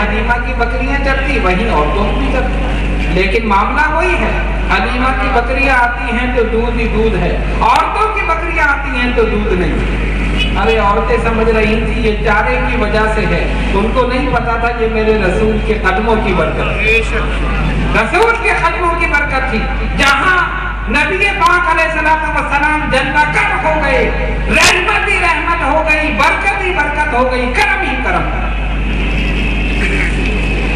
حلیمہ کی بکریاں چلتی وہیں عورتوں کی بھی چلتی، لیکن معاملہ وہی ہے، حلیمہ کی بکریاں آتی ہیں تو دودھ ہی دودھ ہے، عورتوں کی بکریاں آتی ہیں تو دودھ نہیں۔ ارے عورتیں سمجھ رہی تھی یہ چارے کی وجہ سے ہے، ان کو نہیں پتا تھا یہ میرے رسول کے قدموں کی برکت ہے، رسول کے قدموں کی برکت تھی۔ جہاں نبی پاک علیہ السلام جنہ کٹ ہو گئے، رحمت ہی رحمت ہو گئی، برکت ہی برکت ہو گئی، کرم ہی کرم۔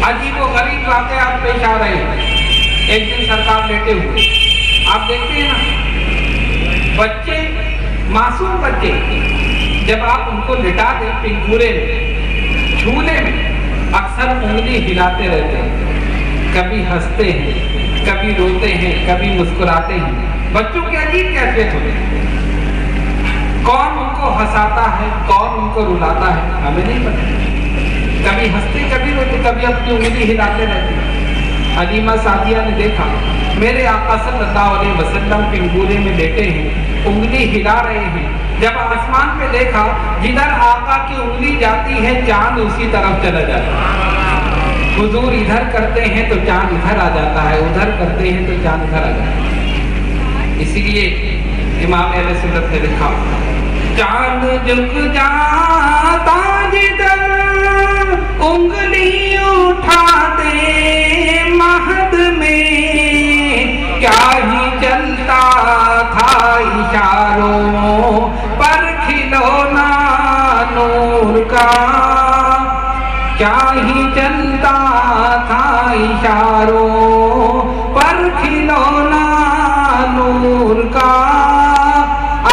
عجیب و غریب واقعات پیش آ رہے ہیں۔ ایک دن سرکار لیٹے ہوئے، آپ دیکھتے ہیں نا بچے، معصوم بچے، جب آپ ان کو لٹا دیں پنگورے میں، جھولے میں، اکثر انگلی ہلاتے رہتے ہیں، کبھی ہنستے ہیں، کبھی روتے ہیں، کبھی مسکراتے ہیں۔ بچوں کی عجیب کیفیت ہوتی ہے، کون ان کو ہنساتا ہے، کون ان کو رلاتا ہے ہمیں نہیں پتا، کبھی ہنستے کبھی روتے، کبھی اپنی انگلی ہلاتے رہتے ہیں۔ حلیمہ سعدیہ نے دیکھا میرے آقا صلی اللہ علیہ وسلم پنگورے میں لیٹے ہیں، انگلی ہلا رہے ہیں۔ جب آسمان پہ دیکھا جدھر آقا کی انگلی جاتی ہے چاند اسی طرف چلا جاتا ہے، حضور ادھر کرتے ہیں تو چاند ادھر آ جاتا ہے، ادھر کرتے ہیں تو چاند ادھر آ جاتا ہے۔ اسی لیے امام اہل سنت نے لکھا چاند جھک جاتا جدھر انگلی اٹھاتے مہد میں، کیا ہی چلتا تھا اشاروں پر کھلونا نور کا، کیا ہی چلتا تھا اشاروں پر کھلونا نور کا۔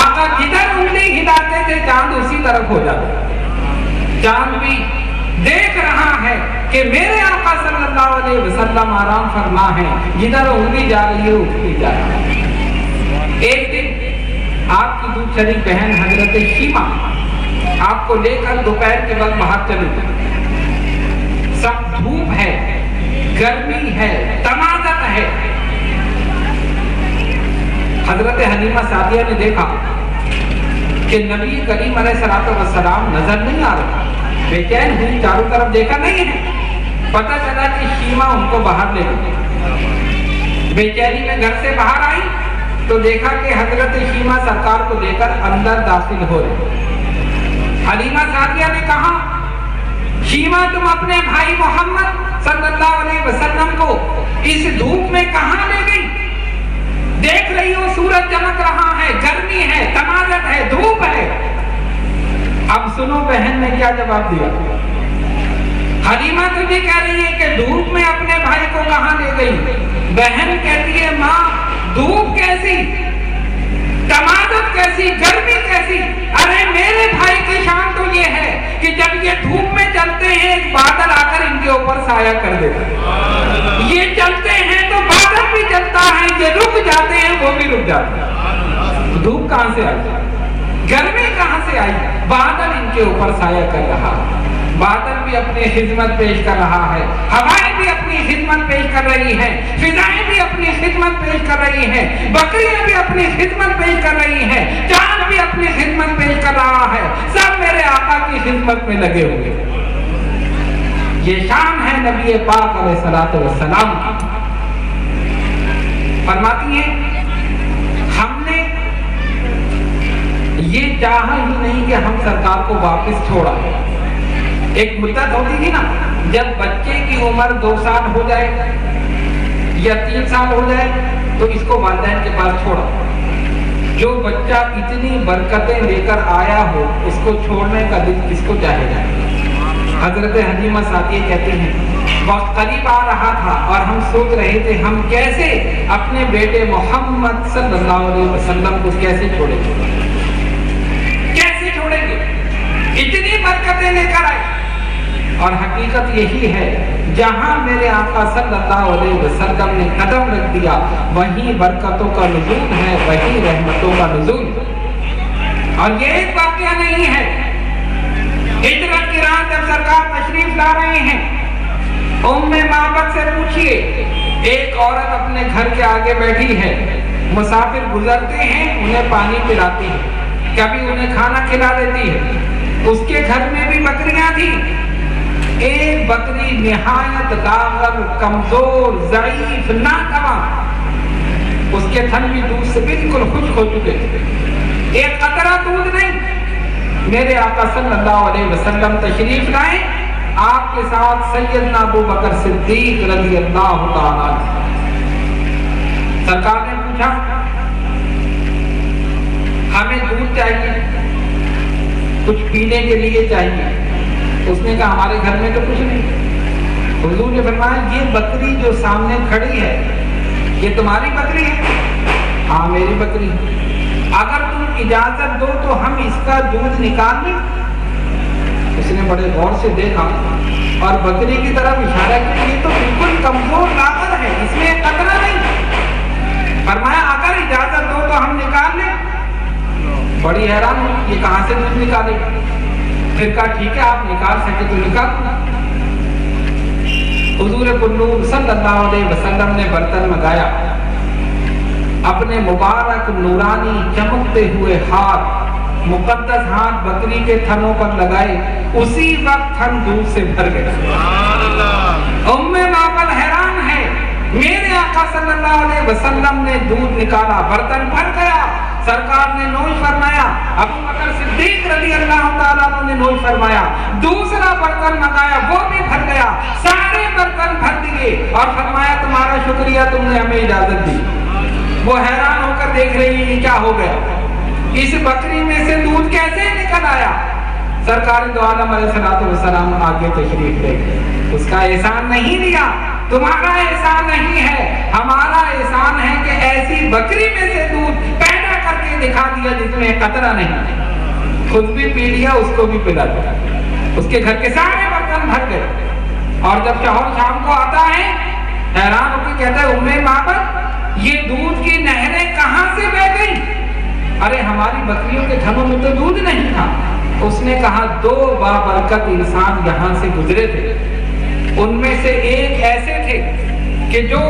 آقا جدھر انگلی ہلاتے تھے چاند اسی طرف ہو جاتا، چاند بھی دیکھ رہا ہے کہ میرے آقا صلی اللہ علیہ وسلم آرام فرما ہے، جدھر انگلی جا رہی ہے اٹھتی جا رہی ہے۔ ایک دن آپ کی دودھ شریف بہن حضرت شیمہ آپ کو لے کر دوپہر کے وقت باہر چلی گئی، سب دھوپ ہے، گرمی ہے، تمازت ہے۔ حضرت حلیمہ سعدیہ نے دیکھا کہ نبی کریم علیہ السلام نظر نہیں آ رہا، بے چین ہوئی، چاروں طرف دیکھا نہیں ہے، پتہ چلا کہ شیمہ ان کو باہر لے گئی۔ بے چینی میں گھر سے باہر آئی تو دیکھا کہ حضرت شیمہ سرکار کو لے کر اندر داخل ہو رہے۔ حلیمہ سعدیہ نے کہا شیمہ تم اپنے بھائی محمد صلی اللہ علیہ وسلم کو اس دھوپ میں کہاں لے گئی؟ دیکھ رہی ہو سورج چمک رہا ہے، گرمی ہے، تمازت ہے، دھوپ ہے۔ اب سنو بہن نے کیا جواب دیا۔ حلیمہ تو یہ کہہ رہی ہے کہ دھوپ میں اپنے بھائی کو کہاں لے گئی، بہن کہتی ہے ماں دھوپ کیسی، تمازت کیسی، گرمی کیسی؟ ارے میرے بھائی کی شان تو یہ ہے کہ جب یہ دھوپ میں چلتے ہیں ایک بادل آ کر ان کے اوپر سایہ کر دیتا ہے، یہ چلتے ہیں تو بادل بھی چلتا ہے، یہ رک جاتے ہیں وہ بھی رک جاتے ہیں۔ دھوپ کہاں سے آئی، گرمی کہاں سے آئی؟ بادل ان کے اوپر سایہ کر رہا ہے، بادل بھی اپنی خدمت پیش کر رہا ہے، ہوائیں بھی اپنی خدمت پیش کر رہی ہیں، فضائیں بھی اپنی خدمت پیش کر رہی ہیں، بکریاں بھی اپنی خدمت پیش کر رہی ہیں، چاند بھی اپنی خدمت پیش کر رہا ہے، سب میرے آقا کی خدمت میں لگے ہوئے۔ یہ شان ہے نبی پاک علیہ السلام کی۔ فرماتی ہیں ہم نے یہ چاہا ہی نہیں کہ ہم سرکار کو واپس چھوڑا۔ ایک مدت ہوتی تھی نا، جب بچے کی عمر 2 سال ہو جائے یا 3 سال ہو جائے تو اس کو والدین کے پاس چھوڑا۔ جو بچہ اتنی برکتیں لے کر آیا ہو اس کو چھوڑنے کا دل کس کو چاہے جائے۔ حضرت حلیمہ سعدیہ کہتے ہیں وقت قریب آ رہا تھا اور ہم سوچ رہے تھے ہم کیسے اپنے بیٹے محمد صلی اللہ علیہ وسلم کو کیسے چھوڑیں گے، کیسے چھوڑیں گے، اتنی برکتیں لے کر آئے۔ اور حقیقت یہی ہے جہاں میرے آقا صلی اللہ علیہ وسلم نے قدم رکھ دیا وہیں برکتوں کا نزول ہے، وہیں رحمتوں کا نزول ہے۔ اور یہ ایک واقعہ نہیں ہے، ہجرت کی رات جب سرکار تشریف لا رہے ہیں، ام معبد سے پوچھئے، ایک عورت اپنے گھر کے آگے بیٹھی ہے، مسافر گزرتے ہیں انہیں پانی پلاتی ہے، کبھی انہیں کھانا کھلا دیتی ہے، اس کے گھر میں بھی بکریاں تھیں، ایک بکری نہایت لاغر، کمزور، ضعیف، ناتواں، اس کے تھن بھی دودھ سے بالکل خشک ہو چکے تھے، ایک قطرہ دودھ نہیں۔ میرے آقا صلی اللہ علیہ وسلم تشریف لائے، آپ کے ساتھ سیدنا ابو بکر صدیق رضی اللہ تعالیٰ عنہ۔ سرکار نے پوچھا ہمیں دودھ چاہیے، کچھ پینے کے لیے چاہیے۔ اس نے کہا ہمارے گھر میں تو کچھ نہیں۔ حضور نے فرمایا یہ بکری جو سامنے کھڑی ہے یہ تمہاری بکری ہے؟ ہاں میری بکری ہے۔ اگر تم اجازت دو تو ہم اس کا دودھ نکال لیں۔ اس نے بڑے غور سے دیکھا اور بکری کی طرف اشارہ کیا، یہ تو بالکل کمزور لاغر ہے، اس میں قطرہ نہیں۔ فرمایا اگر اجازت دو تو ہم نکال لیں۔ بڑی حیران ہوئی، یہ کہاں سے دودھ نکالے؟ پھر کہا ٹھیک ہے آپ نکال سکے تو نکال۔ حضور پرنور صلی اللہ علیہ وسلم نے برتن منگایا، اپنے مبارک نورانی چمکتے ہوئے ہاتھ، مقدس ہاتھ بکری کے تھنوں پر لگائے، اسی وقت تھن دودھ سے بھر گئے۔ سبحان اللہ۔ ام معقل حیران ہے، میرے آقا صلی اللہ علیہ وسلم نے دودھ نکالا، برتن بھر گیا، سرکار نے نوش فرمایا، ابو بکر صدیق رضی اللہ تعالیٰ عنہ نے نوش فرمایا، دوسرا برتن منگایا وہ بھی بھر گیا، سارے برتن بھر دیے اور فرمایا تمہارا شکریہ تم نے ہمیں اجازت دی۔ وہ حیران ہو کر دیکھ رہی ہے کیا ہو گیا، اس بکری میں سے دودھ کیسے نکل آیا؟ سرکار دو عالم علیہ الصلوۃ والسلام آگے تشریف لے گئے۔ اس کا احسان نہیں لیا، تمہارا احسان نہیں ہے، ہمارا احسان ہے کہ ایسی بکری میں سے دودھ پیدا کر کے دکھا دیا جس میں قطرہ نہیں، خود بھی پی لیا اس کو بھی پلا دیا۔ اس کے گھر کے سارے برتن بھر گئے اور جب شوہر شام کو آتا ہے حیران ہو کے کہتا ہے ام معبد یہ دودھ کی نہریں کہاں سے بہ گئی؟ ارے ہماری بکریوں کے تھنوں میں تو دودھ نہیں تھا۔ اس نے کہا دو بابرکت انسان یہاں سے گزرے تھے، ان میں سے ایک ایسے تھے کہ جو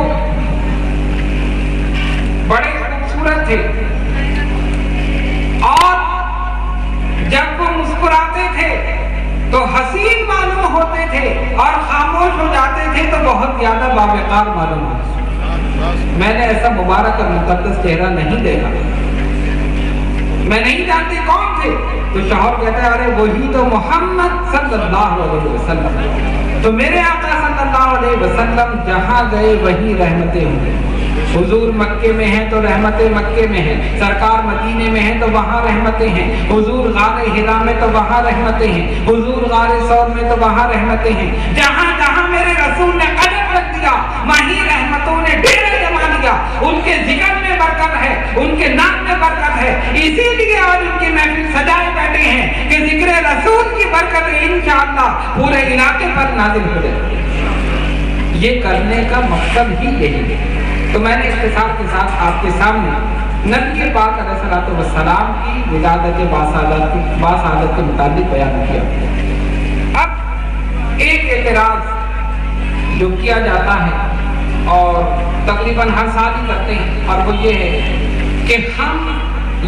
بڑے خوبصورت تھے اور جب وہ مسکراتے تھے تو حسین معلوم ہوتے تھے اور خاموش ہو جاتے تھے تو بہت زیادہ باوقار معلوم ہوتے۔ میں نے ایسا مبارک اور مقدس چہرہ نہیں دیکھا، میں نہیں جانتی کون تھے۔ تو شوہر کہتا ہے ارے وہی تو محمد صلی اللہ علیہ وسلم۔ تو میرے آقا صلی اللہ علیہ وسلم جہاں گئے وہیں رحمتیں ہوں گے۔ حضور مکے میں ہیں تو رحمتیں مکے میں ہیں، سرکار مدینے میں ہیں تو وہاں رحمتیں ہیں، حضور غار حرا میں تو وہاں رحمتیں ہیں، حضور غار ثور میں تو وہاں رحمتیں ہیں۔ جہاں جہاں میرے رسول نے قدم رکھ دیا وہیں رحمتوں نے ڈیرے جما لیا۔ ان کے ذکر میں برکت ہے، ان کے نام میں برکت ہے، اسی لیے آج ان کی محفل سجائے بیٹھے ہیں کہ ذکر رسول کی برکت انشاءاللہ پورے علاقے پر نازل ہو جائے۔ یہ کرنے کا مقصد ہی یہی ہے۔ تو میں نے اختصار کے ساتھ آپ کے سامنے نبی پاک علیہ الصلوۃ والسلام کی ولادت باسعادت کے متعلق بیان کیا۔ اب ایک اعتراض جو کیا جاتا ہے اور تقریباً ہر سال ہی کرتے ہیں اور وہ یہ ہے کہ ہم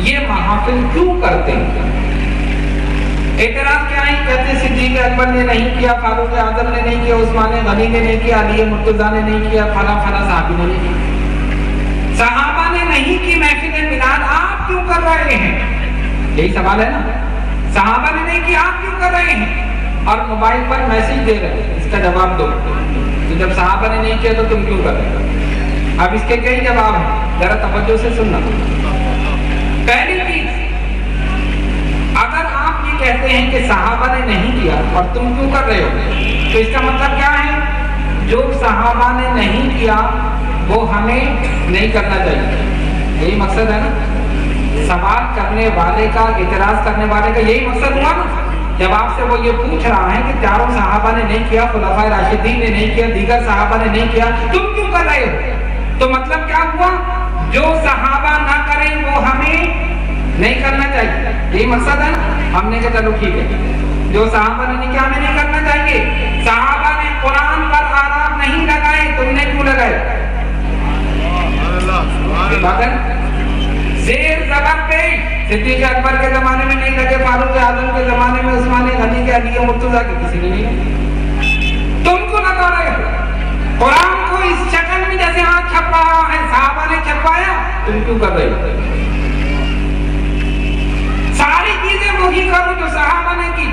یہ محافل کیوں کرتے ہیں؟ اعتراض کیا ہے؟ کہتے صدیق اکبر نے نہیں کیا، فاروق اعظم نے نہیں کیا، عثمان غنی نے نہیں کیا، علی مرتضیٰ نے نہیں کیا، فلاں فلاں صحابی نے نہیں کیا۔ صحابہ نے نہیں کی محفل میلاد، آپ کیوں کر رہے ہیں؟ یہی سوال ہے نا، صحابہ نے نہیں کیا آپ کیوں کر رہے ہیں؟ اور موبائل پر میسج دے رہے ہیں، اس کا جواب دو کہ جب صحابہ نے نہیں کیا تو تم کیوں کر رہے ہو؟ اب اس کے کئی جواب ہیں، ذرا توجہ سے سننا۔ پہلی چیز، اگر آپ یہ کہتے ہیں کہ صحابہ نے نہیں کیا اور تم کیوں کر رہے ہو تو اس کا مطلب کیا ہے؟ جو صحابہ نے نہیں کیا وہ ہمیں نہیں کرنا چاہیے، یہی مقصد ہے نا؟ سوال کرنے والے کا، اعتراض کرنے والے کا یہی مقصد ہوا نا؟ جب آپ سے وہ یہ پوچھ رہا ہے کہ چاروں صحابہ نے نہیں کیا، خلفائے راشدین نے نہیں کیا، دیگر صحابہ نے نہیں کیا، تم کیوں کر رہے ہو؟ تو مطلب کیا ہوا؟ جو صحابہ نہ کریں وہ ہمیں نہیں کرنا چاہیے، یہی مقصد ہے نا؟ ہم نے کہا چلو ٹھیک ہے، جو صحابہ نے نہیں کیا ہمیں نہیں کرنا چاہیے۔ صحابہ نے قرآن پر آرام نہیں لگائے، تم نے کیوں لگائے؟ زیر زبر پہ صدیق اکبر کے زمانے میں نہیں لگے، فاروق اعظم کے زمانے میں، عثمان غنی کے، علی مرتضیٰ کے کسی نے نہیں۔ قرآن کو اس شکل میں جیسے آج چھپ رہا ہے صحابہ نے چھپوایا، تم کیوں کر رہے ہو؟ ساری چیزیں وہی کرو جو صحابہ نے کی،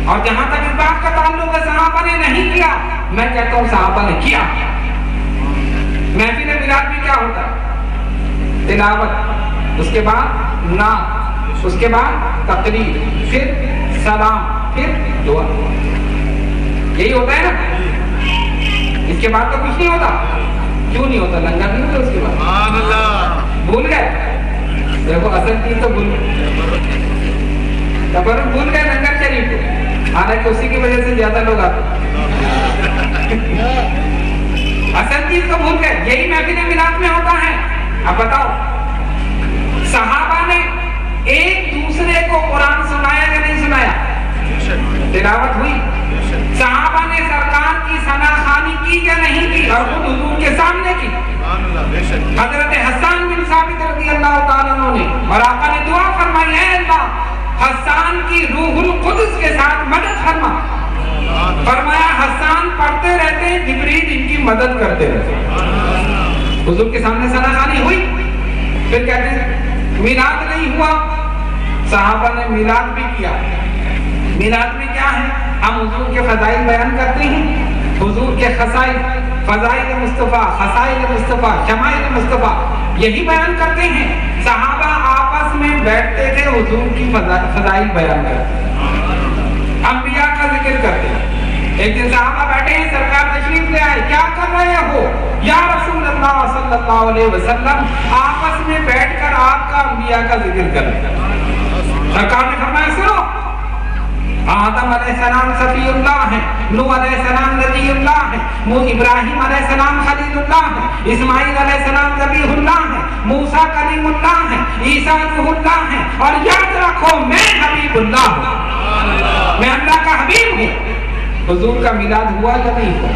اور جہاں تک اس بات کا تعلق ہے صحابہ نے نہیں کیا، میں کہتا ہوں صحابہ نے کیا۔ محفل میلاد میں کیا ہوتا ہے؟ تلاوت، اس کے بعد نعت، اس کے بعد تقریر، پھر سلام، پھر دعا، یہی ہوتا ہے نا؟ اس کے بعد تو کچھ نہیں ہوتا۔ کیوں نہیں ہوتا؟ لنگر نہیں ہوتا اس کے بعد؟ سبحان اللہ۔ بھول گئے؟ دیکھو اصل چیز تو بھول گئے، تبرک بھول گئے لنگر شریف کو، حالانکہ اسی کی وجہ سے زیادہ لوگ آتے۔ اصل چیز تو بھول گئے۔ یہی محفل میلاد میں ہوتا ہے۔ اب بتاؤ، صحابہ نے ایک دوسرے کو قرآن سنایا یا نہیں سنایا؟ تلاوت ہوئی۔ صحابہ نے سرکار کی ثنا خوانی کی یا نہیں کی؟ اور خود حضور کے سامنے کی۔ حضرت حسان بن ثابت رضی اللہ تعالیٰ عنہ نے، اور آقا نے دعا فرمائی، اے اللہ حسان کی روح القدس کے ساتھ مدد فرما۔ فرمایا حسان پڑھتے رہتے ہیں، جبریل ان کی مدد کرتے رہتے ہیں۔ حضور کے سامنے ثنا خوانی ہوئی۔ پھر کہتے ہیں میلاد نہیں ہوا، صحابہ نے میلاد بھی کیا۔ میلاد میں کیا ہے؟ ہم حضور کے فضائل بیان کرتے ہیں، حضور کے خصائص، فضائل مصطفیٰ، خصائل مصطفیٰ، شمائل مصطفیٰ، یہی بیان کرتے ہیں۔ صحابہ آپس میں بیٹھتے تھے، حضور کی فضائل بیان کرتے، انبیاء کا ذکر کرتے۔ ایک دن صحابہ بیٹھے ہیں، سرکار تشریف لے آئے، کیا کر رہے ہو؟ یا رسول اللہ صلی اللہ علیہ وسلم آپس میں بیٹھ کر آپ کا انبیاء کا ذکر کر رہے ہیں۔ سرکار نے فرمایا سنو، آدم علیہ السلام صفی اللہ ہے، نوح علیہ السلام نبی اللہ ہے، ابراہیم علیہ السلام خلیل اللہ ہے، اسماعیل علیہ السلام ذبیح اللہ ہے، موسیٰ کلیم اللہ ہے، عیسیٰ روح اللہ ہے، اور یاد رکھو میں حبیب اللہ ہوں، میں اللہ کا حبیب ہوں۔ حضور کا میلاد ہوا یا نہیں ہوا؟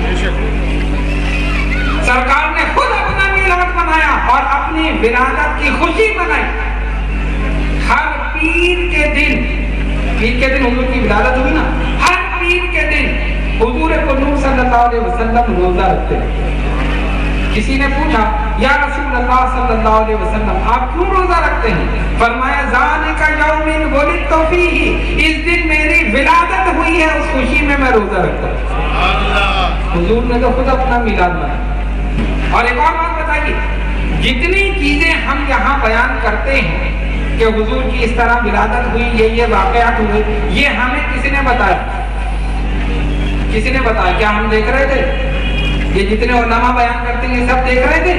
سرکار نے خود اپنا میلاد منایا اور اپنی ولادت کی خوشی منائی۔ ہر پیر کے دن، پیر کے دن حضور کی ولادت ہوئی نا، ہر پیر کے دن حضور نور صلی اللہ علیہ وسلم روزہ رکھتے ہیں۔ کسی نے پوچھا یا رسول اللہ صلی اللہ علیہ وسلم آپ کیوں روزہ رکھتے ہیں؟ فرمایا ذالک یوم ولدت فیہ، اس دن میری ولادت ہوئی ہے، اس خوشی میں میں روزہ رکھتا ہوں۔ حضور نے تو خود اپنا میلاد منایا۔ اور ایک اور بات بتائیے، جتنی چیزیں ہم یہاں بیان کرتے ہیں کہ حضور کی اس طرح ولادت ہوئی، یہ واقعات ہوئے، یہ ہمیں کسی نے بتایا؟ کسی نے بتایا؟ کیا ہم دیکھ رہے تھے؟ یہ جتنے علماء بیان کرتے ہیں یہ سب دیکھ رہے تھے؟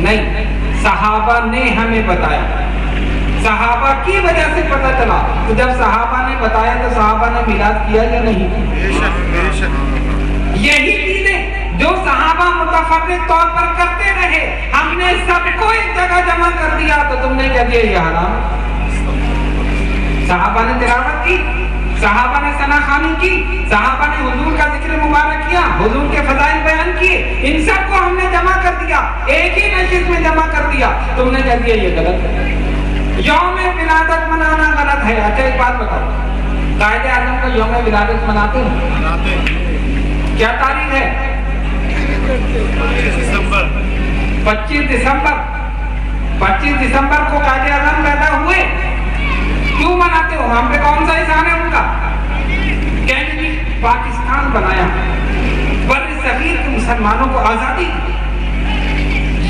نہیں، صحابہ نے ہمیں بتایا۔ صحابہ کی وجہ سے پتہ چلا۔ تو جب صحابہ نے بتایا تو صحابہ نے میلاد کیا یا نہیں؟ یہی چیزیں جو صحابہ متفرق طور پر کرتے رہے، ہم نے سب کو ایک جگہ جمع کر دیا تو تم نے کہہ دیا یہ حرام۔ صحابہ نے تلاوت کی، صحابہ نے ثنا خوانی کی، صحابہ نے حضور کا ذکر مبارک کیا، حضور کے فضائل بیان کیے، ان سب کو ہم نے جمع کر دیا، ایک ہی نشست میں جمع کر دیا، تم نے کہہ دیا یہ غلط ہے، یوم ولادت منانا غلط ہے۔ اچھا ایک بات بتاؤ، قائد اعظم کا یوم ولادت مناتے ہیں؟ کیا تاریخ ہے؟ 25 دسمبر۔ 25 دسمبر کو قائد اعظم پیدا ہوئے، کیوں مناتے ہو؟ ہم پہ کون سا احسان ہے ان کا؟ کہنے جی پاکستان بنایا، بر صغیر کے مسلمانوں کو آزادی،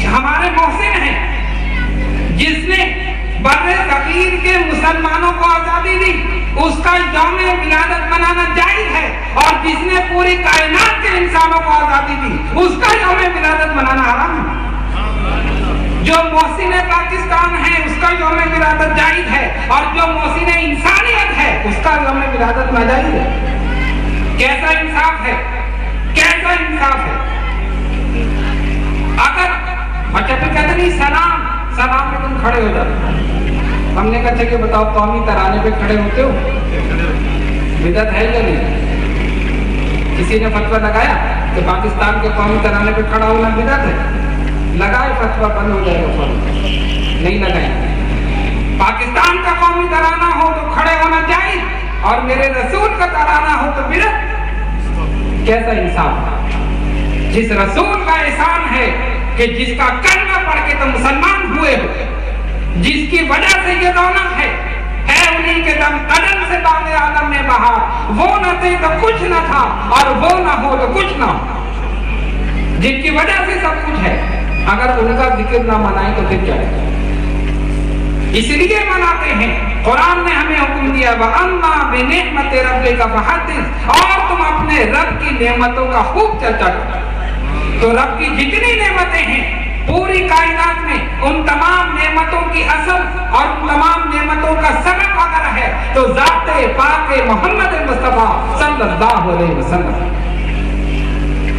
ہمارے محسن ہیں جس نے بر صغیر کے مسلمانوں کو آزادی دی، اس کا یوم ولادت منانا جائز ہے، اور جس نے پوری کائنات کے انسانوں کو آزادی دی اس کا یوم ولادت منانا حرام ہے۔ جو محسن پاکستان ہے اس کا یوم ولادت جائز ہے، اور جو محسن انسانیت ہے اس کا یوم ولادت ناجائز ہے۔ کیسا انصاف ہے؟ کیسا انصاف ہے؟ اگر اچھا پھر کہتے نہیں سلام پہ تم کھڑے ہو جاتے، ہم نے کہا کہ بتاؤ قومی ترانے پہ کھڑے ہوتے ہو، بدعت ہے یا نہیں؟ کسی نے فتویٰ لگایا کہ پاکستان کے قومی ترانے پہ کھڑا ہونا بدعت ہے؟ لگائے فتویٰ بند ہو جائے گا، نہیں لگائے۔ پاکستان کا قومی ترانہ ہو تو کھڑے ہونا جائز، اور میرے رسول کا ترانہ ہو تو بدعت۔ کیسا انصاف؟ جس رسول کا احسان ہے کہ جس کا کلمہ پڑھ کے تم مسلمان ہوئے ہو، جس کی وجہ سے یہ رونق ہے انہی کے دم قدم سے باغ عالم میں بہا، وہ نہ تھے تو کچھ نہ تھا اور وہ نہ ہو تو کچھ نہ ہو، جن کی وجہ سے سب کچھ ہے، اگر ان کا ذکر نہ منائے تو پھر کیا ہے؟ اس لیے مناتے ہیں، قرآن نے ہمیں حکم دیا وَأَمَّا بِنِعْمَتِ رَبِّكَ فَحَدِّثْ، اور تم اپنے رب کی نعمتوں کا خوب چرچا کرو۔ تو رب کی جتنی نعمتیں ہیں پوری کائنات میں، ان تمام نعمتوں کی اصل اور ان تمام نعمتوں کا سبب اگر ہے تو ذات پاک محمد مصطفیٰ صلی اللہ علیہ وسلم۔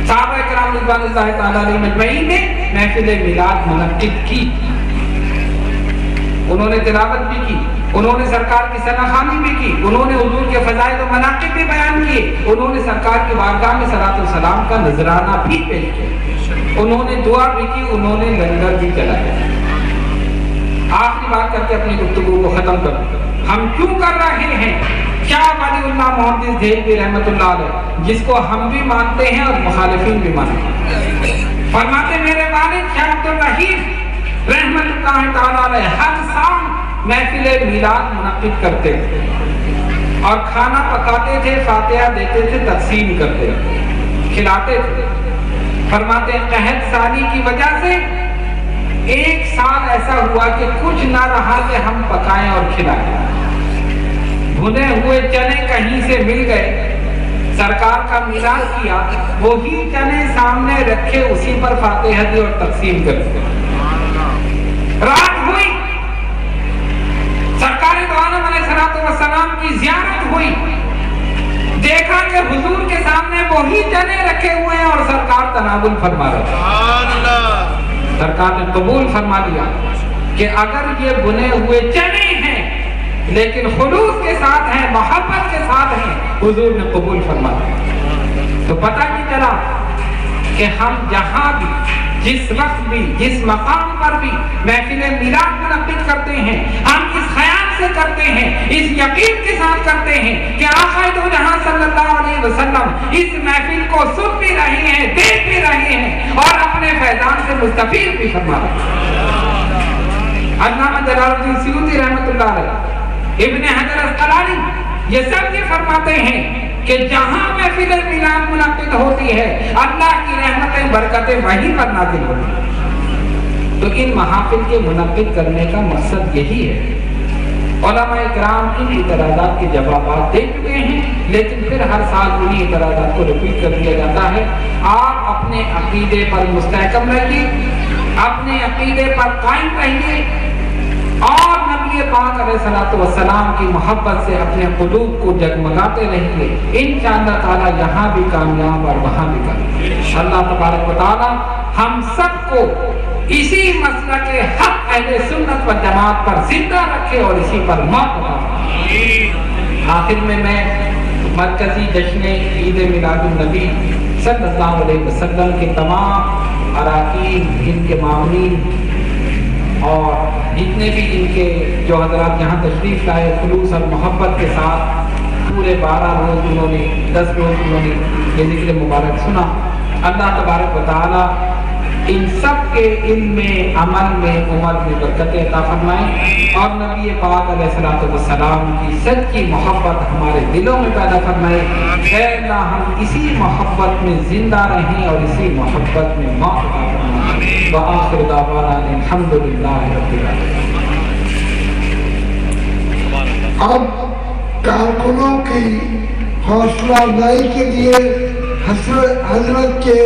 صحابہ کرام رضوان اللہ تعالیٰ علیہ مجمعین نے محفل میلاد منعقد کی، انہوں نے تلاوت بھی کی، انہوں نے سرکار کی ثناخوانی بھی کی، انہوں نے حضور کے فضائل و مناقب بھی بیان کیے، انہوں نے سرکار کی بارگاہ میں صلاۃ السلام کا نذرانہ بھی پیش کیا، انہوں نے دعا بھی کی، انہوں نے لنگر بھی چلایا۔ آخری بات کر کے اپنی گفتگو کو ختم کروں، ہم کیوں کر رہے ہیں؟ کیا ولی اللہ محدث دہلوی رحمۃ اللہ علیہ، جس کو ہم بھی مانتے ہیں اور مخالفین بھی مانتے ہیں، فرماتے میرے والد شیخ عبدالرحیم رحمۃ اللہ تعالیٰ علیہ ہر سال محفل میلاد منعقد کرتے تھے اور کھانا پکاتے تھے، فاتحہ دیتے تھے، تقسیم کرتے تھے، کھلاتے تھے۔ فرماتے ہیں قحط سالی کی وجہ سے ایک سال ایسا ہوا کہ کچھ نہ رہا کہ ہم پکائیں اور کھلائیں، بھنے ہوئے چنے کہیں سے مل گئے، سرکار کا میلاد کیا، وہی چنے سامنے رکھے، اسی پر فاتحہ دی اور تقسیم کر دی۔ رات ہوئی، سرکار دو عالم علیہ السلام کی زیارت ہوئی، دیکھا کہ حضور کے سامنے وہی چنے رکھے ہوئے ہیں اور سرکار تناول فرما رہے ہیں۔ سرکار نے قبول فرما لیا کہ اگر یہ بنے ہوئے چنے ہیں لیکن خلوص کے ساتھ ہیں، محبت کے ساتھ ہیں، حضور نے قبول فرما لیا۔ تو پتہ نہیں چلا کہ ہم جہاں بھی، جس وقت بھی، جس مقام پر بھی محفل میلاد منعقد کرتے ہیں، ہم اس خیال سے کرتے ہیں، اس یقین کے ساتھ کرتے ہیں کہ آقا دو جہاں صلی اللہ علیہ وسلم اس محفل کو سن بھی رہے ہیں، دیکھ بھی رہے ہیں اور اپنے فیضان سے مستفید بھی فرما رہے ہیں۔ علامہ جلال الدین سیوطی رحمۃ اللہ علیہ، ابن حجر اسقلانی، یہ سب یہ فرماتے ہیں کہ جہاں محفل میلاد منعقد ہوتی ہے اللہ کی رحمتیں برکتیں وہیں پر نازل ہوتی ہیں۔ تو ان محافل کے منعقد کرنے کا مقصد یہی ہے۔ علماء اکرام ان اعتراضات کے جوابات دے چکے ہیں، لیکن پھر ہر سال انہی اعتراضات کو ریپیٹ کر دیا جاتا ہے۔ آپ اپنے عقیدے پر مستحکم رہیے، اپنے عقیدے پر قائم رہیے اور نبی پاک علیہ الصلوۃ والسلام کی محبت سے اپنے قلوب کو جگمگاتے رہیے، انشاءاللہ تعالی یہاں بھی کامیاب اور وہاں بھی کامیاب۔ اللہ تبارک و تعالی ہم سب کو اسی مسلک حق اہل سنت و جماعت پر زندہ رکھے اور اسی پر موت عطا فرمائے۔ آخر میں مرکزی جشن عید میلاد النبی صلی اللہ علیہ وسلم کے تمام اراکین، ان کے معاونین اور جتنے بھی ان کے جو حضرات یہاں تشریف لائے خلوص اور محبت کے ساتھ، پورے 12 روز انہوں نے 10 روز انہوں نے یہ ذکر مبارک سنا، اللہ تبارک و تعالی ان سب کے علم میں، عمل میں، عمر میں برکت عطا فرمائے اور نبی پاک علیہ السلام کی سچی محبت ہمارے دلوں میں پیدا فرمائے۔ اے اللہ ہم اسی محبت میں زندہ رہیں اور اسی محبت میں موت عطا فرمائے۔ وآخر دعوانا الحمدللہ رب العالمین۔ اب کارکنوں کی حوصلہ افزائی کے لیے حضرت کے